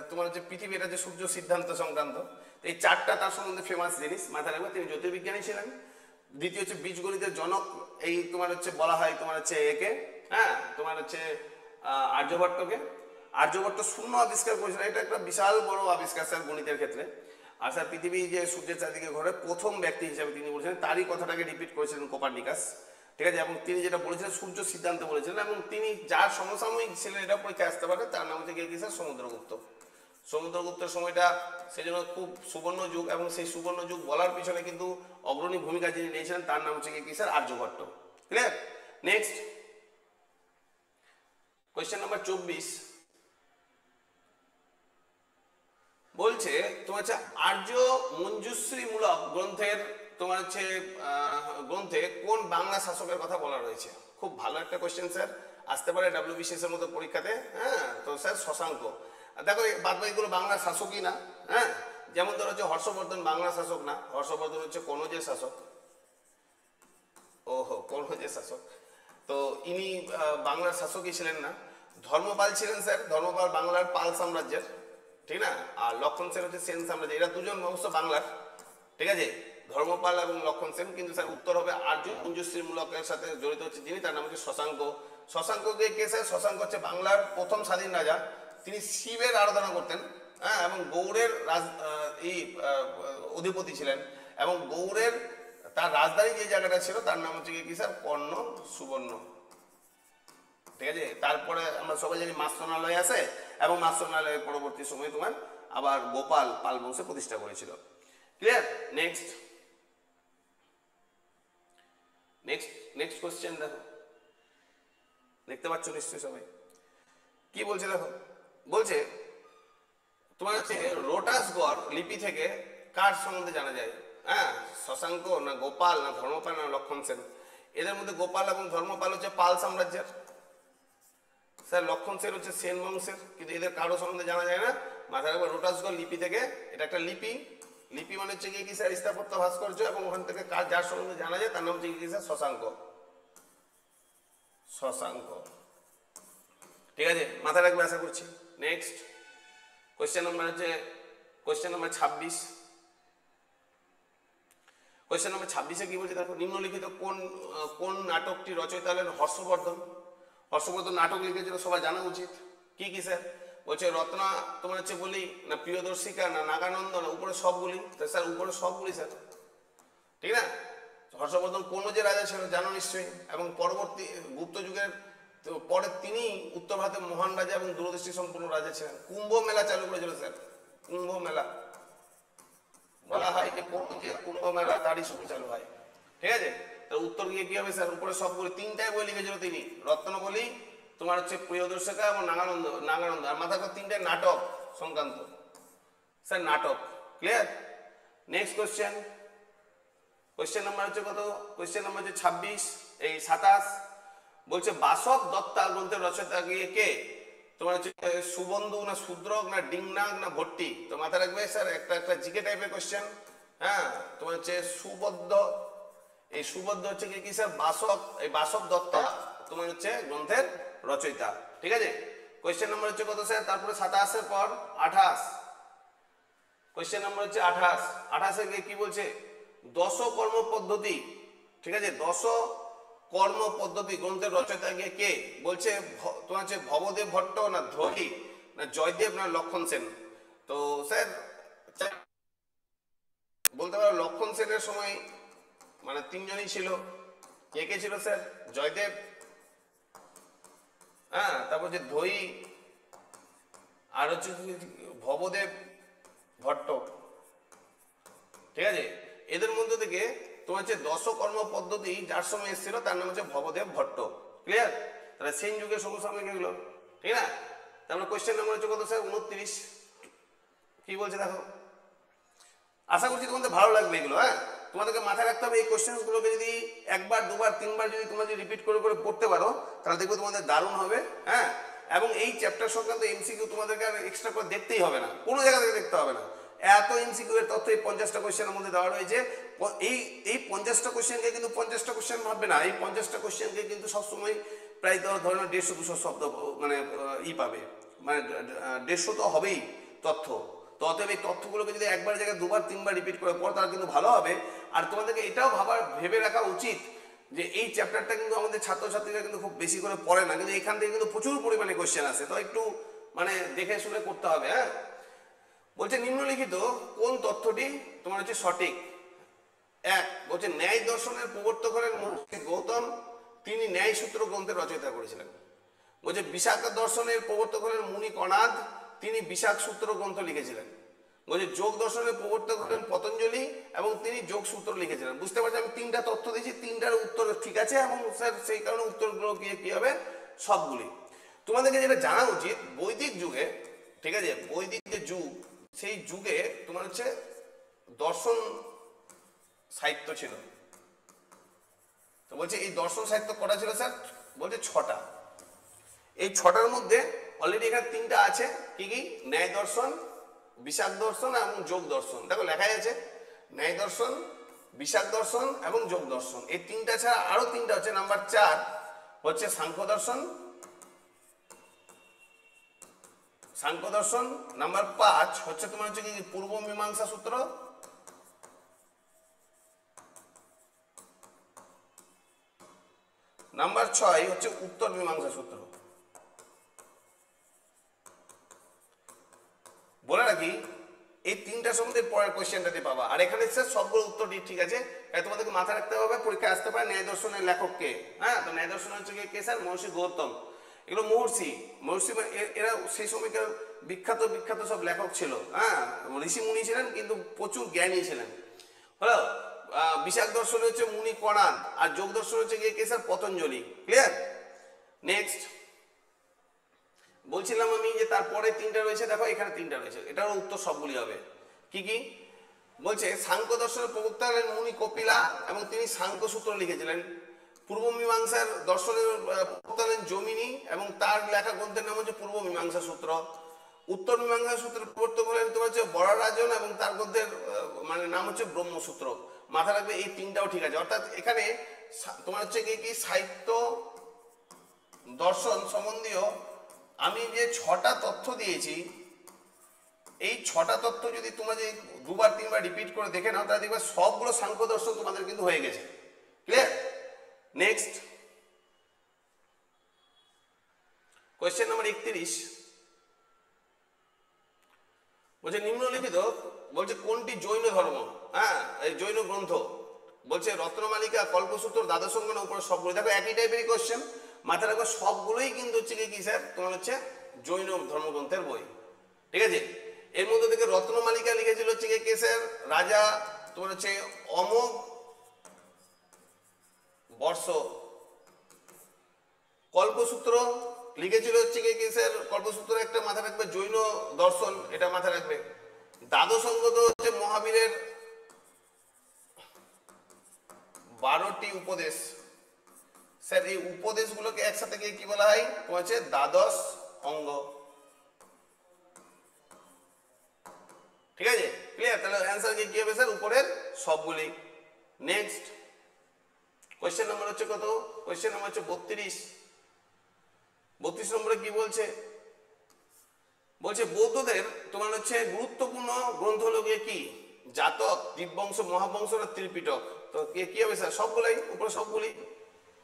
তোমার হচ্ছে পৃথিবী, এটা যে সূর্য সিদ্ধান্ত সংক্রান্ত, এই চারটা তার সম্বন্ধে ফেমাস জিনিস মাথায় রাখবে। তিনি জ্যোতির্বিজ্ঞানী ছিলেন। দ্বিতীয় হচ্ছে বীজগণিতের জনক, এই তোমার হচ্ছে বলা হয় তোমার হচ্ছে একে, হ্যাঁ, তোমার হচ্ছে আর্যভট্টকে। আর্যভট্ট শূন্য আবিষ্কার করেছিলেন, এটা একটা বিশাল বড় আবিষ্কার স্যার গণিতের ক্ষেত্রে। আর স্যার পৃথিবী যে সূর্যের চারিদিকে ঘোরে প্রথম ব্যক্তি হিসাবে তিনি বলেছিলেন, তারই কথাটাকে রিপিট করেছিলেন কোপার্নিকাস, ঠিক আছে। এবং তিনি যেটা বলেছিলেন সূর্য সিদ্ধান্ত বলেছিলেন, এবং তিনি যার সমসাময়িক ছিলেন, এটা পরীক্ষা আসতে পারে, তার নাম হচ্ছে কি স্যার? সমুদ্রগুপ্ত। সমুদ্রগুপ্তের সময়টা সেজন্য খুব সুবর্ণ যুগ, এবং সেই সুবর্ণ যুগ বলার পিছনে কিন্তু অগ্রণী ভূমিকা যিনি নিয়েছিলেন তার নাম হচ্ছে কি sir? Aryabhatta. Clear? Next question number 24 বলছে তোমার হচ্ছে আর্য মঞ্জুশ্রী মূলক গ্রন্থের তোমার হচ্ছে গ্রন্থে কোন বাংলা শাসকের কথা বলা রয়েছে? খুব ভালো একটা কোয়েশ্চেন স্যার, আসতে পারে WBCS এর মতো পরীক্ষাতে। হ্যাঁ, তো স্যার শশাঙ্ক। দেখো বাদ বাকিগুলো বাংলা শাসকই না। হ্যাঁ, যেমন ধরো হচ্ছে হর্ষবর্ধন বাংলা শাসক না, হর্ষবর্ধন হচ্ছে কনৌজের শাসক। ওহো, কনৌজের শাসক, তো ইনি বাংলার শাসকই ছিলেন না। ধর্মপাল ছিলেন স্যার, ধর্মপাল বাংলার পাল সাম্রাজ্যের, ঠিক না। আর লক্ষণ সেন হচ্ছে সেন সাম্রাজ্য। এরা দুজন অবশ্য বাংলার, ঠিক আছে, ধর্মপাল এবং লক্ষণ সেন। কিন্তু স্যার উত্তর হবে আর্য মঞ্জুশ্রী মূলকের সাথে জড়িত হচ্ছে যিনি, তার নাম হচ্ছে শশাঙ্ক। শশাঙ্ককে কে স্যার? শশাঙ্ক হচ্ছে বাংলার প্রথম স্বাধীন রাজা। তিনি শিবের আরাধনা করতেন, হ্যাঁ, এবং গৌড়ের অধিপতি ছিলেন। এবং গৌড়ের তার রাজধানী যে জায়গাটা ছিল তার নাম হচ্ছে কি স্যার? কর্ণ সুবর্ণ, ঠিক আছে। তারপরে আমরা সবাই জানি মাৎস্যনালয় আছে, এবং মাৎস্যনালয়ের পরবর্তী সময়ে তোমার আবার গোপাল পাল বংশে প্রতিষ্ঠা করেছিল। ক্লিয়ার? নেক্সট নেক্সট কোশ্চেন দেখো, দেখতে পাচ্ছ নিশ্চয়ই সবাই। কি বলছে দেখো, বলছে তোমার হচ্ছে রোটাসগড় লিপি থেকে কার সম্বন্ধে জানা যায়? হ্যাঁ, শশাঙ্ক না গোপাল না ধর্মপাল না লক্ষণ সেন? এদের মধ্যে গোপাল এবং ধর্মপাল হচ্ছে পাল সাম্রাজ্যের স্যার, লক্ষণ সেন হচ্ছে সেন বংশের। কিন্তু এদের কারো সম্বন্ধে জানা যায় না। মাথায় রাখবো রোটাসগড় লিপি থেকে, এটা একটা লিপি, লিপি মানে হচ্ছে কি স্যার স্থাপত্য ভাস্কর্য, এবং ওখান থেকে কাজ যার সম্বন্ধে জানা যায় তার নাম হচ্ছে কি স্যার শশাঙ্ক। শশাঙ্ক, ঠিক আছে, মাথায় রাখবে আশা করছি। নেক্সট কোয়েশ্চেন নাম্বার হচ্ছে কোয়েশ্চেন নাম্বার 26। কোয়েশ্চেন নাম্বার 26-এ কি বলছে দেখো, নিম্নলিখিত কোন নাটকটি রচয়িতা হলেন হর্ষবর্ধন। হর্ষবর্ধন নাটক লিখেছিল, সবাই জানা উচিত। কি কি স্যার বলছে, রত্না তোমার হচ্ছে বলি না, প্রিয়দর্শিকা না, নাগানন্দ না, উপরে সবগুলি। স্যার উপরে সবগুলি স্যার, ঠিক না। হর্ষবর্ধন কোন যে রাজা ছিল জানো নিশ্চয়ই, এবং পরবর্তী গুপ্ত যুগের পরে তিনি উত্তর ভারতের মহান রাজা এবং দূরদৃষ্টি সম্পন্ন রাজা ছিলেন। কুম্ভ মেলা চালু করেছিল স্যার, কুম্ভ মেলা বলা হয় যে কুম্ভ মেলা তারই সময় চালু হয়, ঠিক আছে। তো উত্তর গিয়ে কি হবে স্যার, উপরে সবগুলি। তিনটায় বই লিখেছিল তিনি, রত্নবলী, তোমার হচ্ছে প্রিয়দর্শিকা এবং নাগানন্দ। আর মাথা করে তিনটায় নাটক সংক্রান্ত স্যার, নাটক। Clear. Next question, question number হচ্ছে কত, কোয়েশ্চেন নাম্বার হচ্ছে 26, এই 27 বলছে বাসব দত্তা গ্রন্থের রচয়িতা কে। তোমার হচ্ছে সুবন্ধু না শূদ্রক না ডিংনাগ না ভট্টি। তো মাথায় রাখবে স্যার, একটা জিকে টাইপের কোয়েশ্চেন। হ্যাঁ, তোমার হচ্ছে সুবদ্ধ, এই সুবদ্ধ হচ্ছে কি স্যার বাসব, এই বাসব দত্তা তোমার হচ্ছে গ্রন্থের রচয়িতা, ঠিক আছে। কোয়েশ্চেন নাম্বার হচ্ছে কত স্যার, তারপরে 27-এর পর 28, কোয়েশ্চেন নাম্বার হচ্ছে 28। 28-এ কি বলছে, দশ কর্ম পদ্ধতি, ঠিক আছে, দশ কর্ম পদ্ধতি গ্রন্থের রচয়িতা কে বলছে, তোমার হচ্ছে ভবদেব ভট্ট না ধোলি না জয়দেব না লক্ষণ সেন। তো স্যার বলতে পারো লক্ষণ সেনের সময় মানে তিনজনই ছিল। কে কে ছিল স্যার, জয়দেব, হ্যাঁ, তারপর যে ধৈ, আর হচ্ছে ভবদেব ভট্ট, ঠিক আছে। এদের মধ্যে থেকে তোমার হচ্ছে দশ কর্ম পদ্ধতি যার সময় এসেছিল তার নাম হচ্ছে ভবদেব ভট্ট। ক্লিয়ার। তাহলে সেন যুগের সমসাময়িক এগুলো, ঠিক না। তারপরে কোয়েশ্চেন নাম্বার হচ্ছে কত স্যার, 29। কি বলছে দেখো, আশা করছি তোমাদের ভালো লাগবে এগুলো। হ্যাঁ, তোমাদেরকে মাথায় রাখতে হবে এই কোয়েশ্চেনগুলোকে যদি একবার দুবার তিনবার যদি তোমরা যদি রিপিট করে করে পড়তে পারো তাহলে দেখবে তোমাদের দারুণ হবে। হ্যাঁ, এবং এই চ্যাপ্টার সংক্রান্ত এমসিকিউ তোমাদেরকে আর এক্সট্রা করে দেখতেই হবে না, কোনো জায়গা থেকে দেখতে হবে না। এত এমসিকিউ এর তথ্য এই 50টা কোয়েশ্চেনের মধ্যে দেওয়া রয়েছে। এই 50টা কোয়েশ্চেনকে কিন্তু 50টা কোয়েশ্চেন ভাববে না, এই 50টা কোয়েশ্চেনকে কিন্তু সবসময় প্রায় ধরনের 150-200 শব্দ মানে পাবে, মানে 150 তো হবেই তথ্য। তো অতএব এই তথ্যগুলোকে যদি একবার জায়গায় দুবার তিনবার রিপিট করে পড়ো তাহলে কিন্তু ভালো হবে। আর তোমাদেরকে এটাও ভেবে রাখা উচিত যে এই চ্যাপ্টারটা কিন্তু আমাদের ছাত্রছাত্রীরা কিন্তু খুব বেশি করে পড়ে না, কিন্তু এখান থেকে কিন্তু প্রচুর পরিমাণে কোয়েশ্চেন আসে, তো একটু মানে দেখে শুনে করতে হবে। হ্যাঁ, বলছে নিম্নলিখিত কোন তথ্যটি তোমার হচ্ছে সঠিক। এক বলছে ন্যায় দর্শনের প্রবর্তক হলেন মহর্ষি গৌতম, তিনি ন্যায় সূত্র গ্রন্থের রচয়িতা করেছিলেন। বলছে বিশাখ দর্শনের প্রবর্তক হলেন মুনি কণাদ, তিনি বিশাখ সূত্র গ্রন্থ লিখেছিলেন। বলছে যোগ দর্শনের প্রবর্তক হলেন পতঞ্জলি এবং তিনি যোগ সূত্র লিখেছিলেন। বুঝতে পারছি আমি তিনটা তথ্য দিয়েছি, তিনটার উত্তর ঠিক আছে, এবং স্যার সেই কারণে উত্তরগুলো কি হবে সবগুলি। তোমাদেরকে যেটা জানা উচিত বৈদিক যুগে, ঠিক আছে, বৈদিক যে যুগ সেই যুগে তোমার হচ্ছে দর্শন সাহিত্য ছিল। তো বলছে এই দর্শন সাহিত্য কটা ছিল স্যার, বলছে 6টা। এই 6টার মধ্যে অলরেডি এখানে 3টা আছে, কি কি, ন্যায় দর্শন, বিশাখ দর্শন এবং যোগ দর্শন। দেখো লেখাই আছে ন্যায় দর্শন, বিশাখ দর্শন এবং যোগ দর্শন। এই 3টা ছাড়া আরো 3টা হচ্ছে, নাম্বার 4 হচ্ছে সাংখ্য দর্শন, সাংখ্য দর্শন। নাম্বার 5 হচ্ছে তোমার হচ্ছে কি পূর্ব মীমাংসা সূত্র, নাম্বার 6 হচ্ছে উত্তর মীমাংসা সূত্র। বলে রাখি এই 3টা সম্বন্ধে পরের কোয়েশ্চেনটাতে পাবা, আর এখানে স্যার সবগুলো উত্তর ঠিক আছে। তোমাদেরকে মাথায় রাখতে হবে পরীক্ষায় আসতে পারে ন্যায় দর্শনের লেখক কে। হ্যাঁ, তো ন্যায় দর্শন হচ্ছে কে স্যার, মহর্ষি গৌতম। এগুলো মহর্ষি এরা সেই সময়কার বিখ্যাত বিখ্যাত সব লেখক ছিল। হ্যাঁ, ঋষি মুনি ছিলেন কিন্তু প্রচুর জ্ঞানী ছিলেন। হলো, বিশাখ দর্শন হচ্ছে মুনি কণাদ, আর যোগ দর্শন হচ্ছে কে স্যার, পতঞ্জলি। ক্লিয়ার। নেক্সট বলছিলাম আমি যে তারপরে 3টা রয়েছে, দেখো এখানে 3টা রয়েছে, এটারও উত্তর সবগুলি হবে। কি কি বলছে, সাংখ্য দর্শনের প্রবক্তা হলেন মুনি কপিলা এবং তিনি সাংখ্য সূত্র লিখেছিলেন। পূর্ব মীমাংসার দর্শনের প্রবক্তা হলেন জমিনী এবং তার লেখা গ্রন্থের নাম হচ্ছে পূর্ব মীমাংসা সূত্র। উত্তর মীমাংসা সূত্রের প্রবর্তক হলেন তোমার হচ্ছে বরারাজন এবং তার মধ্যে মানে নাম হচ্ছে ব্রহ্মসূত্র। মাথা রাখবে এই তিনটাও ঠিক আছে। অর্থাৎ এখানে তোমার হচ্ছে কি সাহিত্য দর্শন সম্বন্ধীয় আমি যে 6টা তথ্য দিয়েছি, এই 6টা তথ্য যদি তোমরা যে 2বার 3বার রিপিট করে দেখে নাও তাহলে দেখবে সবগুলো সাংখ্য দর্শন তোমাদের কিন্তু হয়ে গেছে। ক্লিয়ার? নেক্সট কোয়েশ্চেন নাম্বার 31 বলছে নিম্নলিখিত বলছে কোনটি জৈন ধর্ম, হ্যাঁ এই জৈন গ্রন্থ, বলছে রত্নমালিকা, কল্পসূত্র, দ্বাদশঙ্গ না উপরে সবগুলো। দেখো একই টাইপেরই কোয়েশ্চেন, মাথায় রাখো সবগুলোই কিন্তু হচ্ছে কি স্যার তোমার হচ্ছে জৈন ধর্মগ্রন্থের বই। ঠিক আছে? এর মধ্যে থেকে রত্নমালিকা লিখেছিল হচ্ছে কে স্যার? রাজা তোমার হচ্ছে অমোঘ বর্ষ। কল্পসূত্র লিখেছিল হচ্ছে কে স্যার? কল্পসূত্র একটা মাথা রাখবে জৈন দর্শন, এটা মাথা রাখবে। দ্বাদশঙ্গ তো হচ্ছে মহাবীরের 12টি উপদেশ। স্যার এই উপদেশগুলোকে একসাথে কি বলা হয়? হচ্ছে দ্বাদশ অঙ্গ। ঠিক আছে? ক্লিয়ার? তাহলে অ্যান্সার কি হবে স্যার? উপরের সবগুলি। নেক্সট কোয়েশ্চেন নাম্বার হচ্ছে কত? কোয়েশ্চেন নাম্বার হচ্ছে 32। 32 নম্বরে কি বলছে? বলছে বৌদ্ধদের তোমার হচ্ছে গুরুত্বপূর্ণ গ্রন্থ হলো গিয়ে কি? জাতক, দীপবংশ, মহাবংশ না ত্রিপিটক? তো কি হবে স্যার? সবগুলাই, উপরে সবগুলি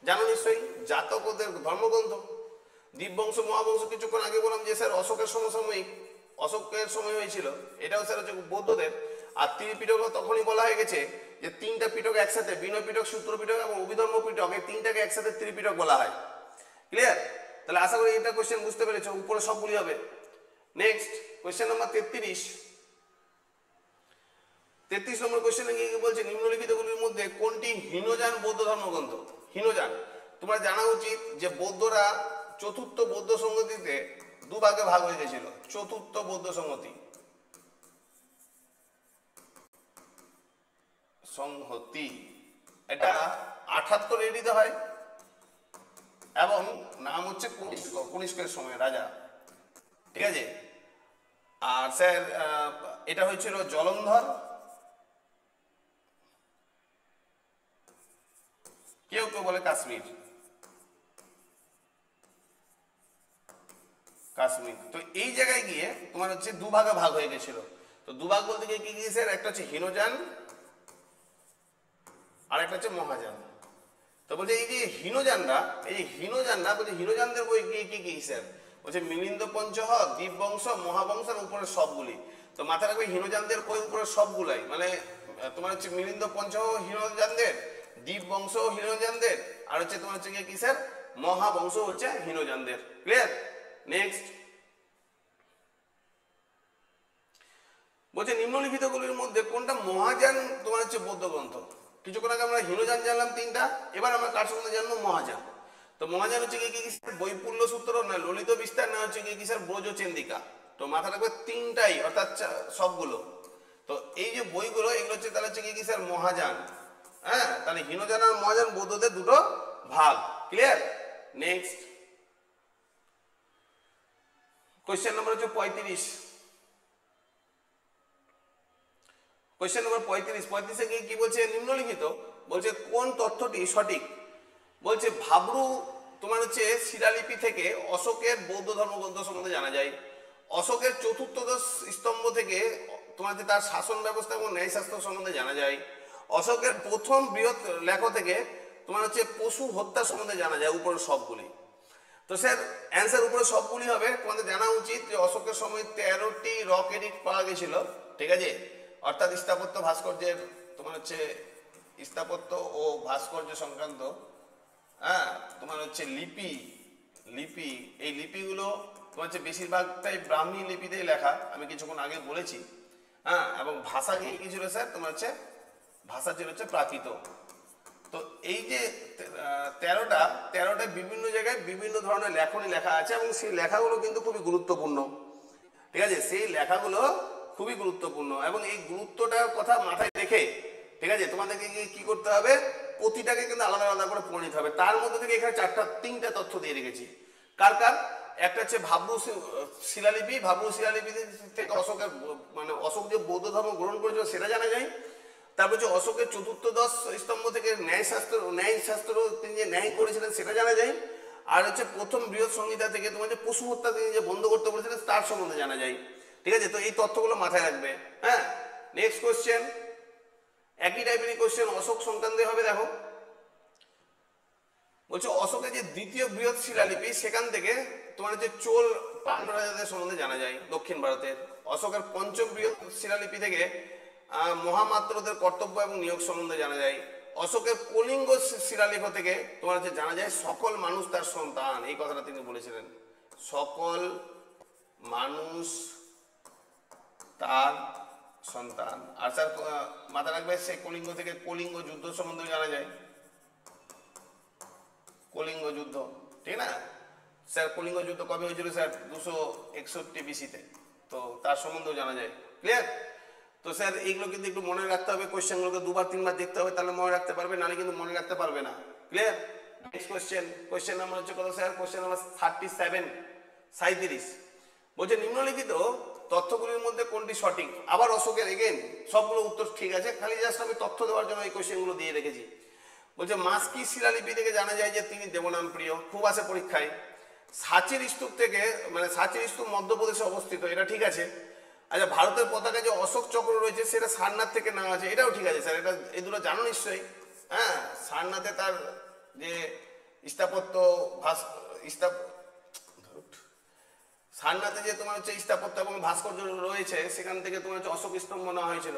জানো নিশ্চয়ই। জাতক ওদের ধর্মগ্রন্থ, দীপবংশ মহাবংশ কিছুক্ষণ আগে বললাম যে স্যার অশোকের সমসাময়িক, অশোকের সময় হয়েছিল, এটাও স্যার হচ্ছে বৌদ্ধদের। আর ত্রিপিটক তখনই বলা হয়ে গেছে যে 3টা পিটক একসাথে, বিনয় পিটক, সূত্র পিটক এবং অভিধর্ম পিটক, এই 3টাকে একসাথে ত্রিপিটক বলা হয়। ক্লিয়ার? তাহলে আশা করি এটা কোশ্চেন বুঝতে পেরেছো, উপরে সবগুলি হবে। Next question number 33। 33 নম্বর কোশ্চেনে কি বলছে? নিম্নলিখিতগুলির মধ্যে কোনটি হীনযান বৌদ্ধ ধর্মগ্রন্থ? হীনযান তোমার জানা উচিত যে বৌদ্ধরা চতুর্থ বৌদ্ধ সংহতিতে দুভাগে ভাগ হয়ে গেছিল। চতুর্থ বৌদ্ধ সংহতি, এটা 78 এডিতে হয় এবং নাম হচ্ছে কনিষ্কের সময় রাজা। ঠিক আছে? আর স্যার এটা হয়েছিল জলন্ধর, কেউ কেউ বলে কাশ্মীর। তো এই জায়গায় গিয়ে তোমার হচ্ছে দুভাগে ভাগ হয়ে গেছিল। তো দুভাগ বলতে গিয়ে কি স্যার? একটা হচ্ছে হীনযান আর একটা হচ্ছে মহাযান। তো বলছে এই যে হীনযানরা, বলছে হীনযানদের বই কি স্যার? বলছে মিলিন্দ পঞ্চহ, দীপবংশ, মহাবংশ আর উপরের সবগুলি। তো মাথায় রাখবে হীনযানদের বই উপরের সবগুলাই, মানে তোমার হচ্ছে মিলিন্দ পঞ্চহ হীনযানদের, দীপবংশ হীনযানদের, আর হচ্ছে তোমার হচ্ছে কি স্যার? মহাবংশ হচ্ছে হীনযানদের। ক্লিয়ার? নেক্সট বলছে নিম্নলিখিতগুলির মধ্যে কোনটা মহাযান তোমার হচ্ছে বৌদ্ধ গ্রন্থ? কিছুক্ষণ আগে আমরা হীনযান জানলাম 3টা, এবার আমরা কার সম্বন্ধে জানবো? মহাযান। তো মহাযান হচ্ছে কি বৈপুল্য সূত্র, না ললিত বিস্তার, না হচ্ছে কি স্যার ব্রজচন্দ্রিকা? তো মাথা রাখবে 3টাই, অর্থাৎ সবগুলো। তো এই যে বইগুলো এগুলো হচ্ছে তাহলে হচ্ছে কি স্যার? মহাযান। হ্যাঁ, তাহলে হীনযান আর মহাযান বৌদ্ধদের দুটো ভাগ। ক্লিয়ার? নেক্সট কোয়েশ্চেন নাম্বার হচ্ছে 35। কোয়েশ্চেন নাম্বার 35 এ কি বলছে? নিম্নলিখিত বলছে কোন তথ্যটি সঠিক? বলছে ভাবরু তোমার হচ্ছে শিলালিপি থেকে অশোকের বৌদ্ধ ধর্মগ্রন্থ সম্বন্ধে জানা যায়। অশোকের চতুর্থদশ স্তম্ভ থেকে তোমার হচ্ছে তার শাসন ব্যবস্থা এবং ন্যায়শাস্ত্র সম্বন্ধে জানা যায়। অশোকের প্রথম বৃহৎ লেখ থেকে তোমার হচ্ছে পশু হত্যা সম্বন্ধে জানা যায়। উপরে সবগুলি। তো স্যার অ্যান্সার উপরে সবগুলি হবে। তোমাদের জানা উচিত যে অশোকের সময় 13টি রক এডিক্ট পাওয়া গেছিল। ঠিক আছে? অর্থাৎ স্থাপত্য ভাস্কর্যের তোমার হচ্ছে স্থাপত্য ও ভাস্কর্য সংক্রান্ত, হ্যাঁ তোমার হচ্ছে লিপি এই লিপিগুলো তোমার হচ্ছে বেশিরভাগটাই ব্রাহ্মী লিপিতেই লেখা, আমি কিছুক্ষণ আগে বলেছি। হ্যাঁ, এবং ভাষা কি ছিল স্যার? তোমার হচ্ছে ভাষা ছিল হচ্ছে প্রাকৃত। তো এই যে 13টা বিভিন্ন জায়গায় বিভিন্ন ধরনের লেখনী লেখা আছে এবং সেই লেখাগুলো কিন্তু খুবই গুরুত্বপূর্ণ। ঠিক আছে? সেই লেখাগুলো খুবই গুরুত্বপূর্ণ এবং এই গুরুত্বটার কথা মাথায় রেখে, ঠিক আছে, তোমাদেরকে কি করতে হবে? প্রতিটাকে কিন্তু আলাদা আলাদা করে পড়ে নিতে হবে। তার মধ্যে থেকে এখানে 3টা তথ্য দিয়ে রেখেছি। কার কার? একটা হচ্ছে ভাব্রু শিলালিপি, ভাব্রু শিলালিপি থেকে অশোকের মানে অশোক যে বৌদ্ধ ধর্ম গ্রহণ করেছিল সেটা জানা যায়। তারপর হচ্ছে অশোকের চতুর্থদশ স্তম্ভ থেকে ন্যায়শাস্ত্র তিনি যে ন্যায় করেছিলেন সেটা জানা যায়। আর হচ্ছে প্রথম বৃহৎ সংহিতা থেকে তোমার যে পশু হত্যা তিনি যে বন্ধ করতে বলেছিলেন তার সম্বন্ধে জানা যায়। ঠিক আছে, তো এই তথ্যগুলো মাথায় রাখবে। হ্যাঁ, নেক্সট কোশ্চেন, একই টাইপেরই কোশ্চেন অশোক সংক্রান্ত হবে। দেখো বলছো অশোকের যে দ্বিতীয় বৃহৎ শিলালিপি সেখান থেকে তোমার যে চোল পান্ড্য রাজাদের সম্বন্ধে জানা যায় দক্ষিণ ভারতের। অশোকের পঞ্চম বৃহৎ শিলালিপি থেকে মহামাত্রদের কর্তব্য এবং নিয়োগ সম্বন্ধে জানা যায়। অশোকের কলিঙ্গ শিলালেখ থেকে তোমার হচ্ছে জানা যায় সকল মানুষ তার সন্তান, এই কথাটা তিনি বলেছিলেন, সকল মানুষ তার সন্তান। আর স্যার মাথা রাখবে সেই কলিঙ্গ থেকে কলিঙ্গ যুদ্ধ সম্বন্ধে জানা যায়, কলিঙ্গ যুদ্ধ, ঠিক না স্যার? কলিঙ্গ যুদ্ধ কবে হয়েছিল স্যার? 261 BC-তে, তো তার সম্বন্ধেও জানা যায়। ক্লিয়ার? তো স্যার এইগুলো কিন্তু একটু মনে রাখতে হবে, কোয়েশ্চেনগুলোকে দুবার তিনবার দেখতে হবে, তাহলে মনে রাখতে পারবে, নাহলে কিন্তু মনে রাখতে পারবে না। Clear? Next question, question number হচ্ছে কত স্যার? কোয়েশ্চেন নাম্বার 37 বলছে নিম্নলিখিত তথ্যগুলির মধ্যে কোনটি সঠিক? আবার অশোকের এগেন সবগুলো উত্তর ঠিক আছে, খালি জাস্ট আমি তথ্য দেওয়ার জন্য এই কোয়েশ্চেনগুলো দিয়ে রেখেছি। বলছে মাস্কি শিলালিপি থেকে জানা যায় যে তিনি দেবনাম প্রিয়, খুব আসে পরীক্ষায়। সাঁচির স্তূপ থেকে, মানে সাঁচির স্তূপ মধ্যপ্রদেশে অবস্থিত, এটা ঠিক আছে। আচ্ছা, ভারতের পতাকায় যে অশোক চক্র রয়েছে সেটা সারনাথ থেকে নেওয়া আছে, এটাও ঠিক আছে স্যার, এটা এই দুটো জানো নিশ্চয়ই। হ্যাঁ, সারনাথে তার যে স্থাপত্য সারনাথে যে তোমার হচ্ছে স্থাপত্য এবং ভাস্কর্য রয়েছে সেখান থেকে তোমার হচ্ছে অশোক স্তম্ভ নেওয়া হয়েছিল।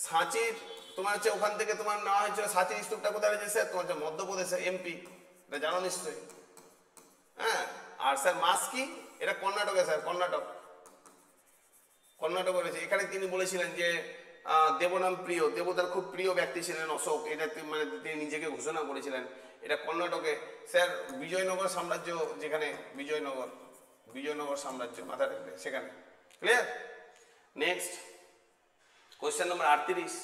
সাঁচির তোমার হচ্ছে ওখান থেকে তোমার নেওয়া হয়েছিল, সাঁচির স্তূপটা কোথায় রয়েছে স্যার? তোমার হচ্ছে মধ্যপ্রদেশে, MP, এটা জানো নিশ্চয়ই। হ্যাঁ, আর স্যার মাস্কি এটা কর্ণাটকে স্যার, কর্ণাটক রয়েছে। এখানে তিনি বলেছিলেন যে দেবনাম প্রিয়, দেবতার খুব প্রিয় ব্যক্তি ছিলেন অশোক, এটা মানে তিনি নিজেকে ঘোষণা করেছিলেন। এটা কর্ণাটকে স্যার, বিজয়নগর সাম্রাজ্য, যেখানে বিজয়নগর সাম্রাজ্য মাথা রাখবে সেখানে। Clear? Next question number 38।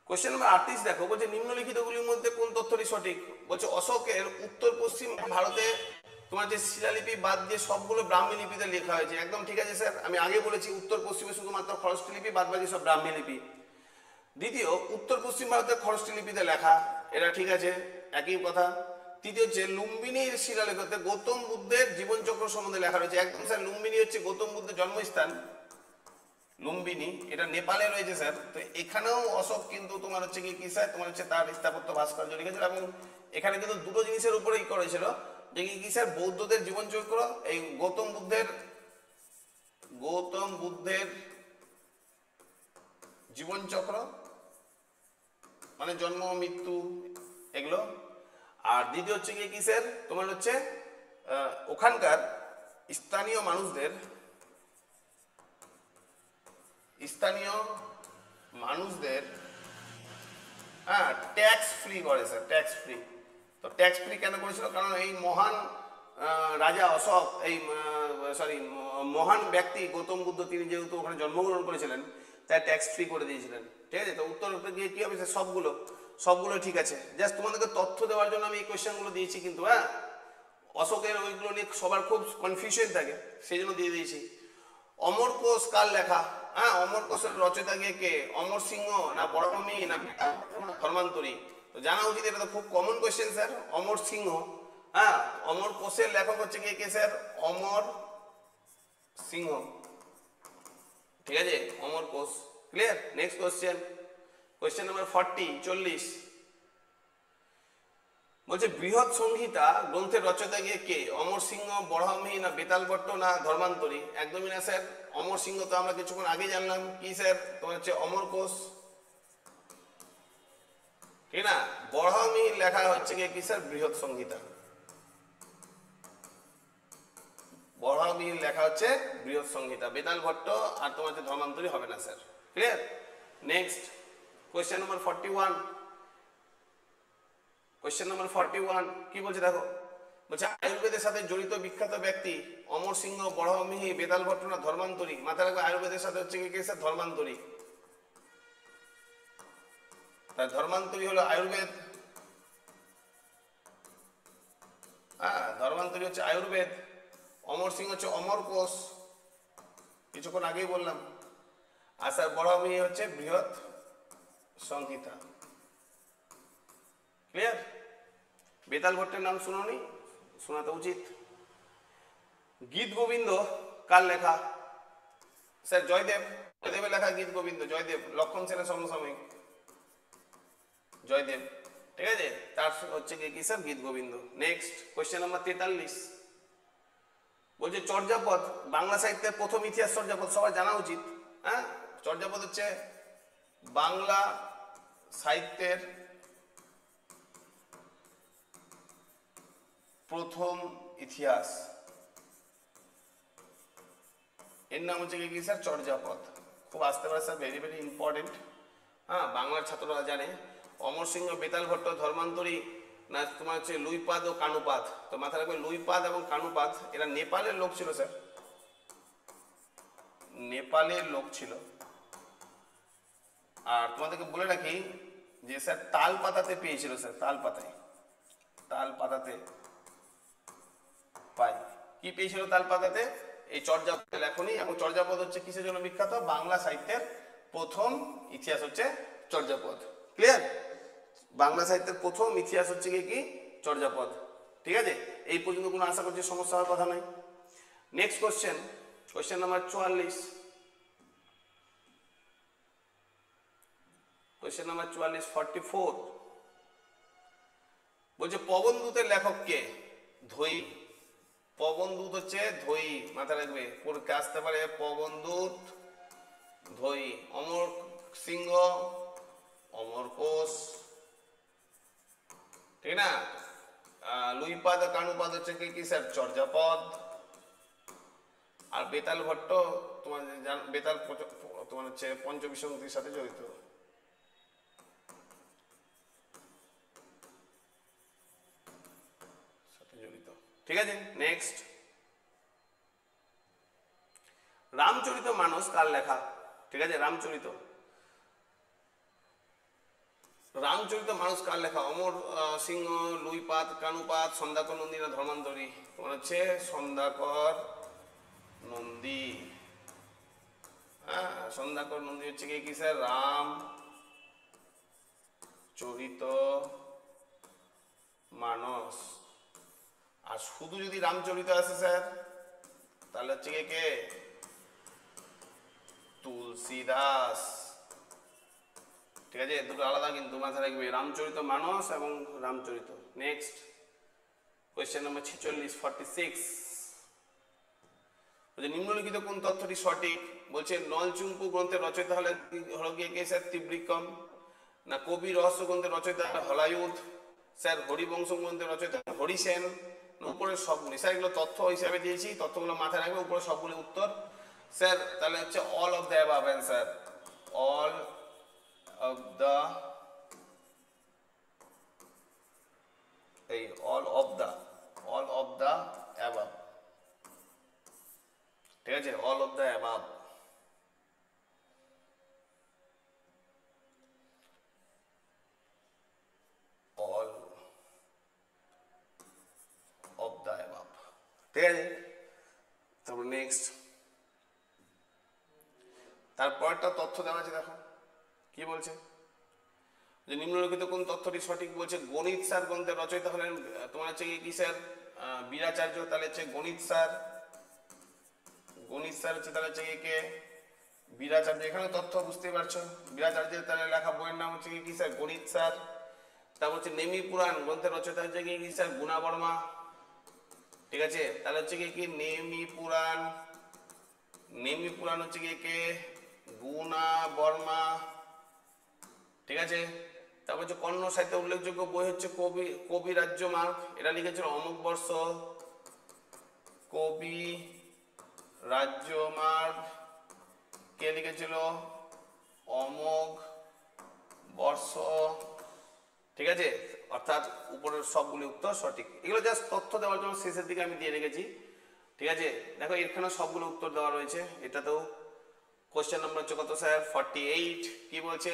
Question number 38 দেখো, বলছে নিম্নলিখিতগুলির মধ্যে কোন তথ্যটি সঠিক? বলছে অশোকের উত্তর পশ্চিম ভারতে তোমার যে শিলালিপি বাদ দিয়ে সবগুলো ব্রাহ্মী লিপিতে লেখা হয়েছে, একদম ঠিক আছে স্যার। আমি আগে বলেছি উত্তর পশ্চিমে শুধুমাত্র খরষ্টি লিপি, বাদ বাকি সব ব্রাহ্মী লিপি। দ্বিতীয়, উত্তর পশ্চিম ভারতের খরষ্টি লিপিতে লেখা, এটা ঠিক আছে, একই কথা। তৃতীয় হচ্ছে লুম্বিনীর শিলালেখতে গৌতম বুদ্ধের জীবনচক্র সম্বন্ধে লেখা রয়েছে, একদম স্যার। লুম্বিনী হচ্ছে গৌতম বুদ্ধের জন্মস্থান, লুম্বিনী, এটা নেপালে রয়েছে স্যার। তো এখানেও অশোক কিন্তু তোমার হচ্ছে কি স্যার, তোমার হচ্ছে তার স্থাপত্য ভাস্কর্য লিখেছিল, এবং এখানে কিন্তু দুটো জিনিসের উপরেই করেছিল, যে কি স্যার, বৌদ্ধদের জীবনচক্র, এই গৌতম বুদ্ধের জীবনচক্র মানে জন্ম মৃত্যু এগুলো। আর দ্বিতীয় হচ্ছে কি স্যার, তোমার হচ্ছে ওখানকার স্থানীয় মানুষদের হ্যাঁ ট্যাক্স ফ্রি করে স্যার, ট্যাক্স ফ্রি। তো ট্যাক্স ফ্রি কেন করেছিল? কারণ এই মহান রাজা অশোক, এই মহান ব্যক্তি গৌতম বুদ্ধ, তিনি যেহেতু ওখানে জন্মগ্রহণ করেছিলেন তাই ট্যাক্স ফ্রি করে দিয়েছিলেন। ঠিক আছে, তো উত্তর গিয়ে কি হবে? সবগুলো ঠিক আছে, জাস্ট তোমাদেরকে তথ্য দেওয়ার জন্য আমি এই কোয়েশ্চেনগুলো দিয়েছি। কিন্তু হ্যাঁ, অশোকের ওইগুলো নিয়ে সবার খুব কনফিউশন থাকে, সেই জন্য দিয়ে দিয়েছি। অমর কোষ কার লেখা? হ্যাঁ, অমর কোষের রচয়িতা গিয়ে কে? অমর সিংহ না বড়ভূমি না ধর্মান্তরী? তো জানা উচিত, এটা তো খুব কমন কোয়েশ্চেন স্যার, অমর সিংহ। হ্যাঁ, অমর কোষের লেখক হচ্ছে কে স্যার? অমর সিংহ। ঠিক আছে, অমর কোষ। Clear? Next question, question number 40। বলছে বৃহৎ সংহিতা গ্রন্থের রচয়িতা গিয়ে কে? অমর সিংহ, বরাহমিহি না বেতাল ভট্ট না ধর্মান্তরী? একদমই না স্যার, অমর সিংহ তো আমরা কিছুক্ষণ আগে জানলাম কি স্যার, তোমার হচ্ছে অমর কোষ, ঠিক না? বরাহমিহি লেখা হচ্ছে কি স্যার? বৃহৎ সংহিতা। বরাহমিহির লেখা হচ্ছে বৃহৎ সংহিতা, বেতাল ভট্ট আর তোমার হচ্ছে ধর্মান্তরী হবে না sir. Clear? Next question number 41। Question number 41 কি বলছে দেখো, বলছে আয়ুর্বেদের সাথে জড়িত বিখ্যাত ব্যক্তি অমর সিংহ, বরাহমিহি, বেতাল ভট্ট না ধর্মান্তরী? মাথায় রাখবে আয়ুর্বেদের সাথে হচ্ছে কি স্যার? ধর্মান্তরী। তাই ধর্মান্তরী হলো আয়ুর্বেদ। হ্যাঁ, ধর্মান্তরী হচ্ছে আয়ুর্বেদ, অমর সিং হচ্ছে অমর কোষ, কিছুক্ষণ আগেই বললাম। আর স্যার বরাহমি হচ্ছে বৃহৎ সংহিতা। ক্লিয়ার? বেতাল ভট্টের নাম শুনোনি? শোনা তো উচিত। গীত গোবিন্দ কার লেখা? স্যার জয়দেব, জয়দেবের লেখা গীত গোবিন্দ, জয়দেব, লক্ষণ সেনের সমসাময়িক জয়দেব। ঠিক আছে, তার হচ্ছে কি স্যার গীত গোবিন্দ। নেক্সট কোয়েশ্চেন নাম্বার 43 বলছে চর্যাপদ, বাংলা সাহিত্যের প্রথম ইতিহাস চর্যাপদ সবার জানা উচিত। হ্যাঁ, চর্যাপদ হচ্ছে বাংলা সাহিত্যের প্রথম ইতিহাস, এর নাম হচ্ছে কি স্যার চর্যাপদ। খুব আসতে পারে স্যার, ভেরি ভেরি ইম্পর্টেন্ট। হ্যাঁ, বাংলার ছাত্ররা জানে। অমর সিংহ, বেতাল ভট্ট, ধর্মান্তরী, না তোমার হচ্ছে লুইপাদ ও কানুপাত। তো মাথায় রাখবে লুইপাদ এবং কানুপাত এরা নেপালের লোক ছিল স্যার, নেপালের লোক ছিল। আর তোমাদেরকে বলে রাখি যে স্যার তাল পাতাতে পেয়েছিল, স্যার তাল পাতায়, তাল পাতাতে পাই। কি পেয়েছিল তাল পাতাতে? এই চর্যাপদ লেখনী। এবং চর্যাপদ হচ্ছে কিসের জন্য বিখ্যাত? বাংলা সাহিত্যের প্রথম ইতিহাস হচ্ছে চর্যাপদ। ক্লিয়ার? বাংলা সাহিত্যের প্রথম ইতিহাস হচ্ছে কি চর্যাপদ। ঠিক আছে, এই পর্যন্ত কোনো আশা করছি সমস্যা হওয়ার কথা নয়। Next question, question number 44। Question number 44, 44 বলছে পবনদূতের লেখক কে? ধৈ। পবনদূত হচ্ছে ধৈ, মাথায় রাখবে, পরীক্ষা আসতে পারে। পবনদূত, ধৈ। অমর সিংহ, অমর কোষ, ঠিক না? লুইপাদ কানুপাদ হচ্ছে কি স্যার চর্যাপদ। আর বেতাল ভট্ট তোমার বেতাল তোমার হচ্ছে পঞ্চবিংশতির সাথে জড়িত। ঠিক আছে, নেক্সট রামচরিত মানস কার লেখা? ঠিক আছে, রামচরিত মানস কার লেখা? অমর সিংহ, লুইপাদ, কানুপাদ, সন্ধ্যাকর নন্দী না ধর্মান্তরী? তোমার হচ্ছে সন্ধ্যাকর নন্দী। হ্যাঁ, সন্ধ্যাকর নন্দী হচ্ছে কি স্যার রাম চরিত মানস। আর শুধু যদি রামচরিত আসে স্যার তাহলে হচ্ছে কে? তুলসীদাস। ঠিক আছে, দুটো আলাদা কিন্তু মাথায় রাখবে, রামচরিত মানস এবং রামচরিত। নেক্সট কোয়েশ্চেন নাম্বার 46, 46 বলছে নিম্নলিখিত কোন তথ্যটি সঠিক? বলছে নলচুম্পু গ্রন্থের রচয়িতা হলো কে স্যার ত্রিবিক্রম, না কবি রহস্য গ্রন্থের রচয়িতা হলায়ুধ, স্যার হরিবংশ গ্রন্থের রচয়িতা হরিসেন। উপরে সবগুলি স্যার এগুলো তথ্য হিসাবে দিয়েছি, তথ্যগুলো মাথায় রাখবে, উপরে সবগুলি উত্তর স্যার। তাহলে হচ্ছে all of the above answer, all of the, এই অল অফ দ্য অ্যাবাভ। ঠিক আছে, all of the above. All of the above. ঠিক আছে, তারপর নেক্সট তারপরটা তথ্য দেওয়া আছে, দেখো কি বলছে যে নিম্নলিখিত কোন তথ্যটি সঠিক? বলছে গণিত স্যার গ্রন্থের রচয়িতা হলেন তোমার হচ্ছে কি স্যার বীরাচার্য। তাহলে হচ্ছে গণিত স্যার হচ্ছে তাহলে হচ্ছে কে? বীরাচার্য। এখানে তথ্য বুঝতে পারছো, বীরাচার্যের তাহলে লেখা বইয়ের নাম হচ্ছে কি স্যার গণিত স্যার। তারপর হচ্ছে নেমি পুরাণ গ্রন্থের রচয়িতা হচ্ছে কি স্যার গুণা বর্মা। ঠিক আছে, তাহলে হচ্ছে কি নেমি পুরাণ হচ্ছে কে? গুণা বর্মা। ঠিক আছে, তারপর হচ্ছে কর্ণ সাহিত্যে উল্লেখযোগ্য বই হচ্ছে কবি রাজ্যমার্গ। এটা লিখেছিল অমুক বর্ষ, কবি রাজ্যমার্গ। কে লিখেছিল? অমোঘ বর্ষ। ঠিক আছে, অর্থাৎ উপরের সবগুলি উত্তর সঠিক। এগুলো জাস্ট তথ্য দেওয়ার জন্য শেষের দিকে আমি দিয়ে রেখেছি। ঠিক আছে, দেখো এখানে সবগুলো উত্তর দেওয়া রয়েছে। এটাতেও কোশ্চেন নাম্বার হচ্ছে কত স্যার? 48। কি বলছে?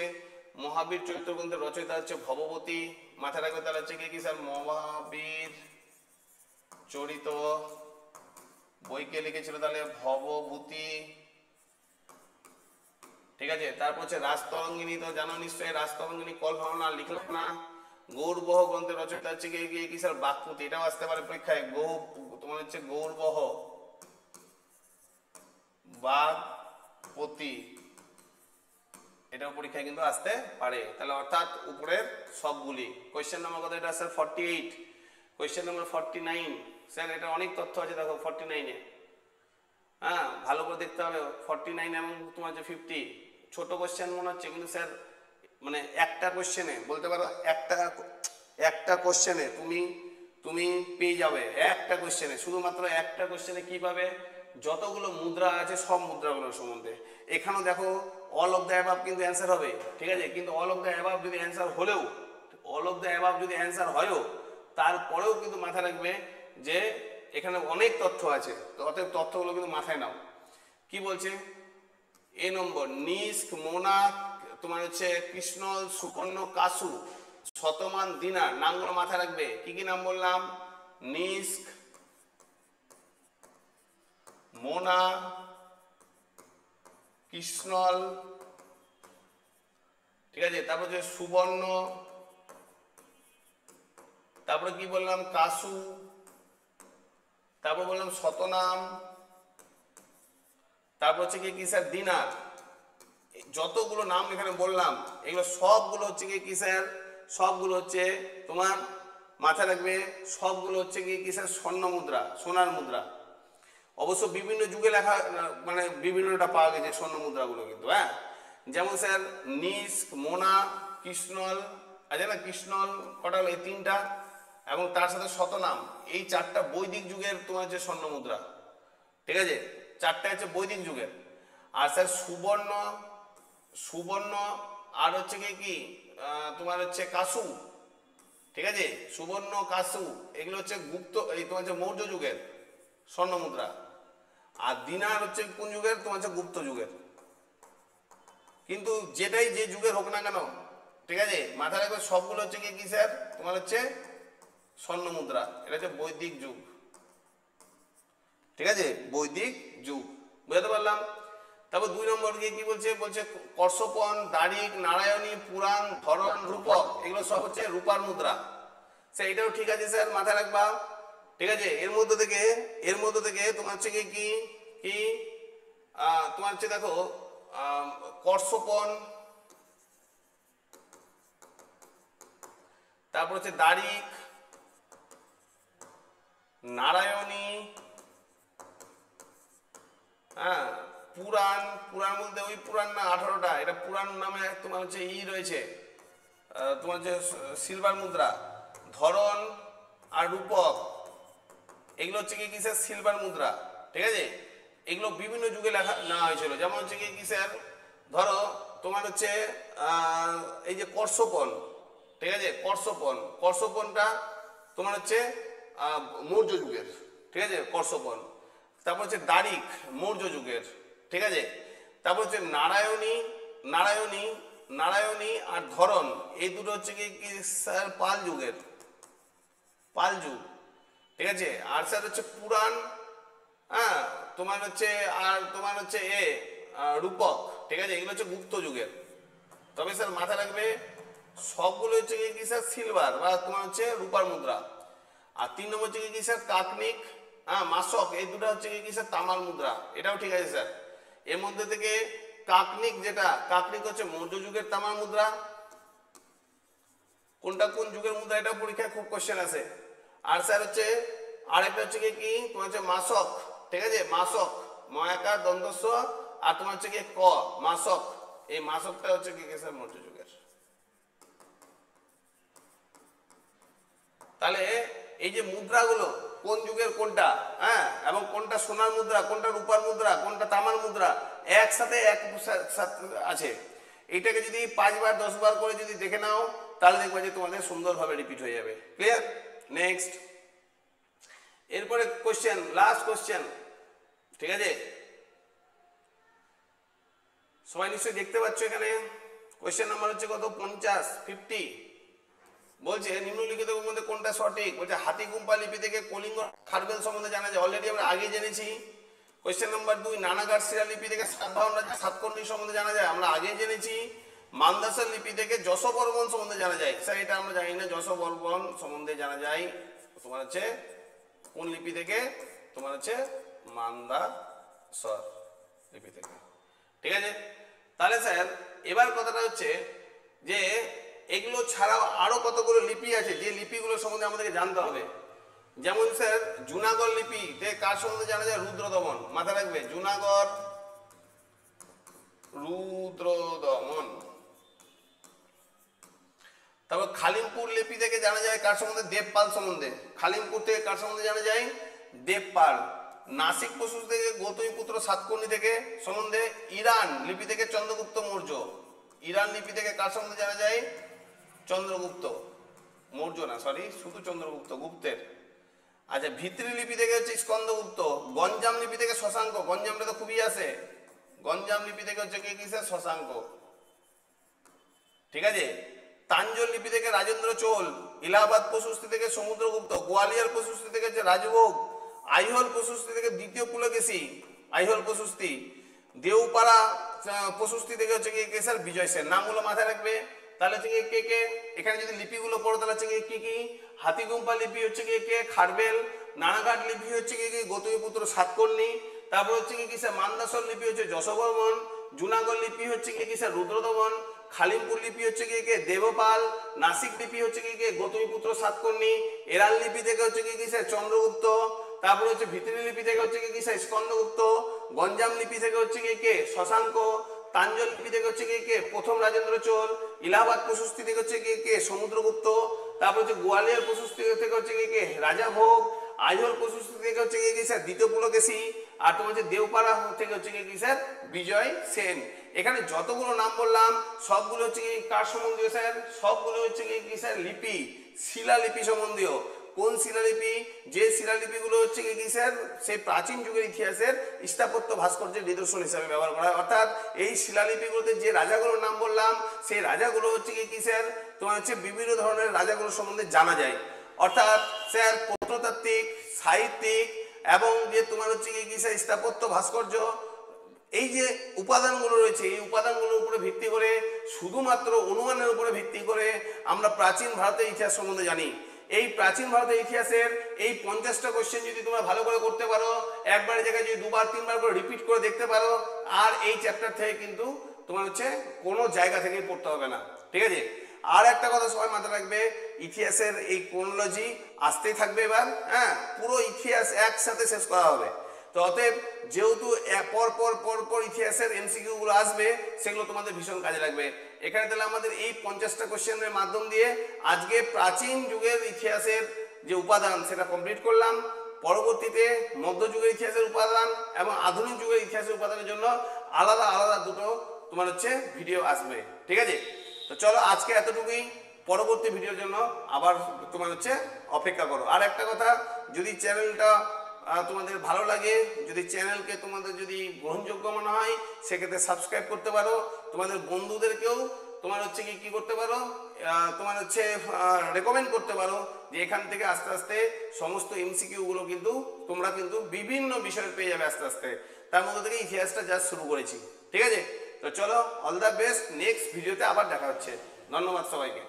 মহাবীর চরিত্র গ্রন্থের রচয়িতা হচ্ছে ভবভূতি। মাথায় রাখবে, তাহলে হচ্ছে কি স্যার মহাবীর চরিত বইকে লিখেছিল তাহলে ভবভূতি, ঠিক আছে। তারপর হচ্ছে রাজতরঙ্গিনী, তো জানো নিশ্চয়ই রাজতরঙ্গিনী কল ভাবনা লিখলাম না। গৌরবহ গ্রন্থের রচয়িতা হচ্ছে কি স্যার বাক্যপতি, এটাও আসতে পারে পরীক্ষায়। তোমার হচ্ছে গৌরবহ বাগপতি, এটাও পরীক্ষায় কিন্তু আসতে পারে। তাহলে অর্থাৎ উপরের সবগুলি। কোয়েশ্চেন নাম্বার কত এটা স্যার 48। কোয়েশ্চেন নাম্বার 49 স্যার এটা অনেক তথ্য আছে দেখো 49-এ, হ্যাঁ ভালো করে দেখতে হবে। 49 এবং তোমার যে 50 ছোট কোয়েশ্চেন মনে হচ্ছে, কিন্তু স্যার মানে একটা কোয়েশ্চেনে বলতে পারো একটা কোয়েশ্চেনে তুমি পেয়ে যাবে, একটা কোয়েশ্চেনে, শুধুমাত্র একটা কোয়েশ্চেনে কি পাবে, যতগুলো মুদ্রা আছে সব মুদ্রাগুলোর সম্বন্ধে। এখানেও দেখো অল অফ দ্য অ্যাবাভ কিন্তু অ্যান্সার হবে, ঠিক আছে। কিন্তু অল অফ দ্য অ্যাবাভ যদি অ্যান্সার হলেও, অল অফ দ্য অ্যাবাভ যদি অ্যান্সার হয়ও, তারপরেও কিন্তু মাথায় রাখবে যে এখানে অনেক তথ্য আছে, তো অতএব তথ্যগুলো কিন্তু মাথায় নাও। কি বলছে এ নম্বর, নিষ্ক, মোনা, তোমার হচ্ছে কৃষ্ণল, সুকর্ণ, কাসু, শতমান, দিনার, নামগুলো মাথায় রাখবে। কি কি নাম বললাম, নিষ্ক, মোনা, কৃষ্ণল, ঠিক আছে। তারপর যে সুবর্ণ, তারপরে কি বললাম কাসু, তারপর বললাম শতনাম, তারপর হচ্ছে কি স্যার দিনার। যতগুলো নাম এখানে বললাম এগুলো সবগুলো হচ্ছে কি স্যার, সবগুলো হচ্ছে তোমার মাথায় রাখবে, সবগুলো হচ্ছে কি স্যার স্বর্ণ মুদ্রা, সোনার মুদ্রা। অবশ্য বিভিন্ন যুগে লেখা, মানে বিভিন্নটা পাওয়া গেছে স্বর্ণ মুদ্রাগুলো কিন্তু, হ্যাঁ। যেমন স্যার নিষ্ক, মোনা, কৃষ্ণল আছে না, কৃষ্ণল কটা হলো, এই তিনটা, এবং তার সাথে শতনাম, এই চারটা বৈদিক যুগের তোমার যে স্বর্ণ মুদ্রা, ঠিক আছে। চারটা হচ্ছে বৈদিক যুগের। আর স্যার সুবর্ণ, সুবর্ণ আর হচ্ছে কি তোমার হচ্ছে কাসু, ঠিক আছে। সুবর্ণ, কাসু এগুলো হচ্ছে গুপ্ত, এই তোমার হচ্ছে মৌর্য যুগের স্বর্ণ মুদ্রা। আর দিনার হচ্ছে কোন যুগের, তোমার হচ্ছে গুপ্ত যুগের। কিন্তু যেটাই যে যুগের হোক না কেন, ঠিক আছে, মাথায় রাখবে সবগুলো হচ্ছে কি স্যার তোমার হচ্ছে স্বর্ণ মুদ্রা। এটা হচ্ছে বৈদিক যুগ, ঠিক আছে, বৈদিক যুগ, বুঝতে পারলাম। তারপর 2 নম্বর কি বলছে, বলছে কর্ষপণ, দারিক, নারায়ণী, পুরাণ, ধরন, রূপক, এগুলো সব হচ্ছে রূপার মুদ্রা। স্যার এটাও ঠিক আছে স্যার, মাথায় রাখবা, ঠিক আছে। এর মধ্যে থেকে তোমার হচ্ছে কি তোমার হচ্ছে দেখো কর্ষপণ, তারপর হচ্ছে দারিক, নারায়ণী, হ্যাঁ, পুরাণ, পুরাণ বলতে ওই পুরাণ না 18টা, এটা পুরাণ নামে তোমার হচ্ছে রয়েছে, তোমার যে সিলভার মুদ্রা। ধরন আর রূপক এগুলো হচ্ছে কি স্যার সিলভার মুদ্রা, ঠিক আছে। এগুলো বিভিন্ন যুগে লেখা নেওয়া হয়েছিল। যেমন হচ্ছে কি স্যার ধরো তোমার হচ্ছে এই যে কর্ষপণ, ঠিক আছে, কর্ষপণটা তোমার হচ্ছে মৌর্য যুগের, ঠিক আছে, কর্ষপণ। তারপর হচ্ছে দারিক মৌর্য যুগের, ঠিক আছে। তারপর হচ্ছে নারায়ণী আর ধরন, এই দুটো হচ্ছে কি স্যার পাল যুগের, পাল যুগ, ঠিক আছে। আর স্যার হচ্ছে পুরাণ, হ্যাঁ তোমার হচ্ছে, আর তোমার হচ্ছে রূপক, ঠিক আছে, এগুলো হচ্ছে গুপ্ত যুগের। তবে স্যার মাথায় রাখবে সবগুলো হচ্ছে কি স্যার সিলভার বা তোমার হচ্ছে রূপার মুদ্রা। আর 3 নম্বর হচ্ছে কি স্যার কাকনিক, হ্যাঁ মাসক, এই দুটো হচ্ছে কি স্যার তামার মুদ্রা, এটাও ঠিক আছে স্যার। এর মধ্যে থেকে কাকনিক, কাকনিক হচ্ছে মৌর্য যুগের তামার মুদ্রা। কোনটা কোন যুগের মুদ্রা, এটাও পরীক্ষায় খুব কোশ্চেন আছে। আর স্যার হচ্ছে আরেকটা হচ্ছে কি তোমার হচ্ছে মাসক, ঠিক আছে, মাসক, ময়াকার দ্বন্দ্বস্ব, আর তোমার হচ্ছে কি মাসক, এই মাসকটা হচ্ছে কি স্যার মৌর্য যুগের। তাহলে এই যে মুদ্রাগুলো কোন যুগের কোনটা, হ্যাঁ, এবং কোনটা সোনার মুদ্রা, কোনটা রূপার মুদ্রা, কোনটা তামার মুদ্রা, একসাথে আছে। এইটাকে যদি 5 বার 10 বার করে যদি দেখে নাও, তাহলে দেখবে যে তোমাদের সুন্দরভাবে রিপিট হয়ে যাবে। ক্লিয়ার? নেক্সট, এরপরে কোশ্চেন, লাস্ট কোশ্চেন, ঠিক আছে। সবাই নিশ্চয়ই দেখতে পাচ্ছ এখানে কোশ্চেন নাম্বার হচ্ছে কত, 50। বলছে নিম্নলিখিত মধ্যে কোনটা সঠিক, বলছে হাতিগুম্পা লিপি থেকে কলিঙ্গ খারবেল সম্বন্ধে জানা যায়, অলরেডি আমরা আগে জেনেছি। কোয়েশ্চেন নাম্বার 2, নানাঘাট শিলালিপি থেকে সাতবাহন রাজা সাতকর্ণী সম্বন্ধে জানা যায়, আমরা আগে জেনেছি। মান্দাসা লিপি থেকে যশোবর্মন সম্বন্ধে জানা যায়, স্যার এটা আমরা জানি না। যশোবর্মন সম্বন্ধে জানা যায় তোমার হচ্ছে কোন লিপি থেকে, তোমার হচ্ছে মান্দাসর লিপি থেকে, ঠিক আছে। তাহলে স্যার এবার কথাটা হচ্ছে যে এগুলো ছাড়াও আরো কতগুলো লিপি আছে, যে লিপিগুলো সম্বন্ধে আমাদেরকে জানতে হবে। যেমন স্যার জুনাগড় লিপি কার সম্বন্ধে জানা যায়, রুদ্রদমন, মাথা রাখবে, জুনাগড় রুদ্রদমন। তারপর খালিমপুর লিপি থেকে জানা যায় কার সম্বন্ধে, দেবপাল সম্বন্ধে, খালিমপুর থেকে কার সম্বন্ধে জানা যায়, দেবপাল। নাসিক প্রসূতি থেকে গৌতমীপুত্র সাতকর্ণী থেকে সম্বন্ধে, ইরান লিপি থেকে চন্দ্রগুপ্ত মৌর্য, ইরান লিপি থেকে কার সম্বন্ধে জানা যায়, চন্দ্রগুপ্ত মৌর্য না, সরি শুধু চন্দ্রগুপ্ত, গুপ্তের। আচ্ছা ভিত্রি লিপি থেকে হচ্ছে স্কন্দগুপ্ত। গঞ্জাম লিপি থেকে শশাঙ্ক, গঞ্জামটা তো খুবই আসে, গঞ্জাম লিপি থেকে হচ্ছে কি স্যার, শশাঙ্ক, ঠিক আছে। তাঞ্জোর লিপি থেকে রাজেন্দ্র চোল। ইলাহাবাদ প্রশস্তি থেকে সমুদ্রগুপ্ত। গোয়ালিয়র প্রশস্তি থেকে হচ্ছে রাজভোগ। আইহোল প্রশস্তি থেকে দ্বিতীয় পুলকেশী, আইহোল প্রশস্তি। দেওপাড়া প্রশস্তি থেকে হচ্ছে কি স্যার, বিজয় সেন। নামগুলো মাথায় রাখবে। তাহলে হচ্ছে কে কে, এখানে যদি লিপিগুলো পড়ো তাহলে হচ্ছে কি কি, হাতিগুম্পা লিপি হচ্ছে কে খারবেল। নানাঘাট লিপি হচ্ছে কি গৌতমীপুত্র সাতকর্ণী। তারপর হচ্ছে কি স্যার মান্দাসর লিপি হচ্ছে যশোবর্মন। জুনাগড় লিপি হচ্ছে কি স্যার, রুদ্রদমন। খালিমপুর লিপি হচ্ছে কি দেবপাল। নাসিক লিপি হচ্ছে কি গৌতমীপুত্র সাতকর্ণী। এরাল লিপি থেকে হচ্ছে কি স্যার, চন্দ্রগুপ্ত। তারপর হচ্ছে ভিত্রি লিপি থেকে হচ্ছে কি স্যার, স্কন্দগুপ্ত। গঞ্জাম লিপি থেকে হচ্ছে কি শশাঙ্ক। তাঞ্জোর লিপি থেকে হচ্ছে কি প্রথম রাজেন্দ্র চোল। ইলাহাবাদ প্রশস্তি থেকে হচ্ছে কি সমুদ্রগুপ্ত। তারপর হচ্ছে গোয়ালিয়র প্রশস্তি থেকে হচ্ছে কি রাজাভোগ। আইহোল প্রশস্তি থেকে হচ্ছে কি স্যার, দ্বিতীয় পুলকেশী। আর তোমার হচ্ছে দেওপাড়া থেকে হচ্ছে কি স্যার, বিজয় সেন। এখানে যতগুলো নাম বললাম সবগুলো হচ্ছে কি কার সম্বন্ধীয় স্যার, সবগুলো হচ্ছে কি স্যার লিপি, শিলালিপি সম্বন্ধীয়। কোন শিলালিপি, যে শিলালিপিগুলো হচ্ছে কি স্যার, সেই প্রাচীন যুগের ইতিহাসের স্থাপত্য ভাস্কর্যের নিদর্শন হিসাবে ব্যবহার করা হয়। অর্থাৎ এই শিলালিপিগুলোতে যে রাজাগুলোর নাম বললাম সেই রাজাগুলো হচ্ছে কি স্যার, তোমার হচ্ছে বিভিন্ন ধরনের রাজাগুলোর সম্বন্ধে জানা যায়। অর্থাৎ স্যার প্রত্নতাত্ত্বিক, সাহিত্যিক এবং যে তোমার হচ্ছে কি স্যার স্থাপত্য ভাস্কর্য, এই যে উপাদানগুলো রয়েছে এই উপাদানগুলোর উপরে ভিত্তি করে, শুধুমাত্র অনুমানের উপরে ভিত্তি করে আমরা প্রাচীন ভারতের ইতিহাস সম্বন্ধে জানি। এই প্রাচীন ভারতের ইতিহাসের এই 50টা কোশ্চেন যদি তোমরা ভালো করে করতে পারো, একবারের জায়গায় যদি দুবার তিনবার করে রিপিট করে দেখতে পারো, আর এই চ্যাপ্টার থেকে কিন্তু তোমার হচ্ছে কোনো জায়গা থেকেই পড়তে হবে না, ঠিক আছে। আর একটা কথা সবাই মাথায় রাখবে, ইতিহাসের এই ক্রোনোলজি আসতেই থাকবে এবার, হ্যাঁ, পুরো ইতিহাস একসাথে শেষ করা হবে। তো অতএব যেহেতু পর ইতিহাসের এমসিকিউ গুলো আসবে, সেগুলো তোমাদের ভীষণ কাজে লাগবে। এখানে তাহলে আমাদের এই 50টা কোশ্চেনের মাধ্যম দিয়ে আজকে প্রাচীন যুগের ইতিহাসের যে উপাদান সেটা কমপ্লিট করলাম। পরবর্তীতে মধ্যযুগের ইতিহাসের উপাদান এবং আধুনিক যুগের ইতিহাসের উপাদানের জন্য আলাদা আলাদা দুটো তোমার হচ্ছে ভিডিও আসবে, ঠিক আছে। তো চলো আজকে এতটুকুই, পরবর্তী ভিডিওর জন্য আবার তোমার হচ্ছে অপেক্ষা করো। আর একটা কথা, যদি চ্যানেলটা তোমাদের ভালো লাগে, যদি চ্যানেলকে তোমাদের যদি গ্রহণযোগ্য মনে হয়, সেক্ষেত্রে সাবস্ক্রাইব করতে পারো। তোমাদের বন্ধুদেরকেও তোমার হচ্ছে কি করতে পারো, তোমার হচ্ছে রেকমেন্ড করতে পারো যে এখান থেকে আস্তে আস্তে সমস্ত এমসিকিউ গুলো কিন্তু তোমরা কিন্তু বিভিন্ন বিষয় পেয়ে যাবে আস্তে আস্তে। তার মধ্যে থেকে ইতিহাসটা জাস্ট শুরু করেছি, ঠিক আছে। তো চলো, অল দ্য বেস্ট, নেক্সট ভিডিওতে আবার দেখা হচ্ছে। ধন্যবাদ সবাইকে।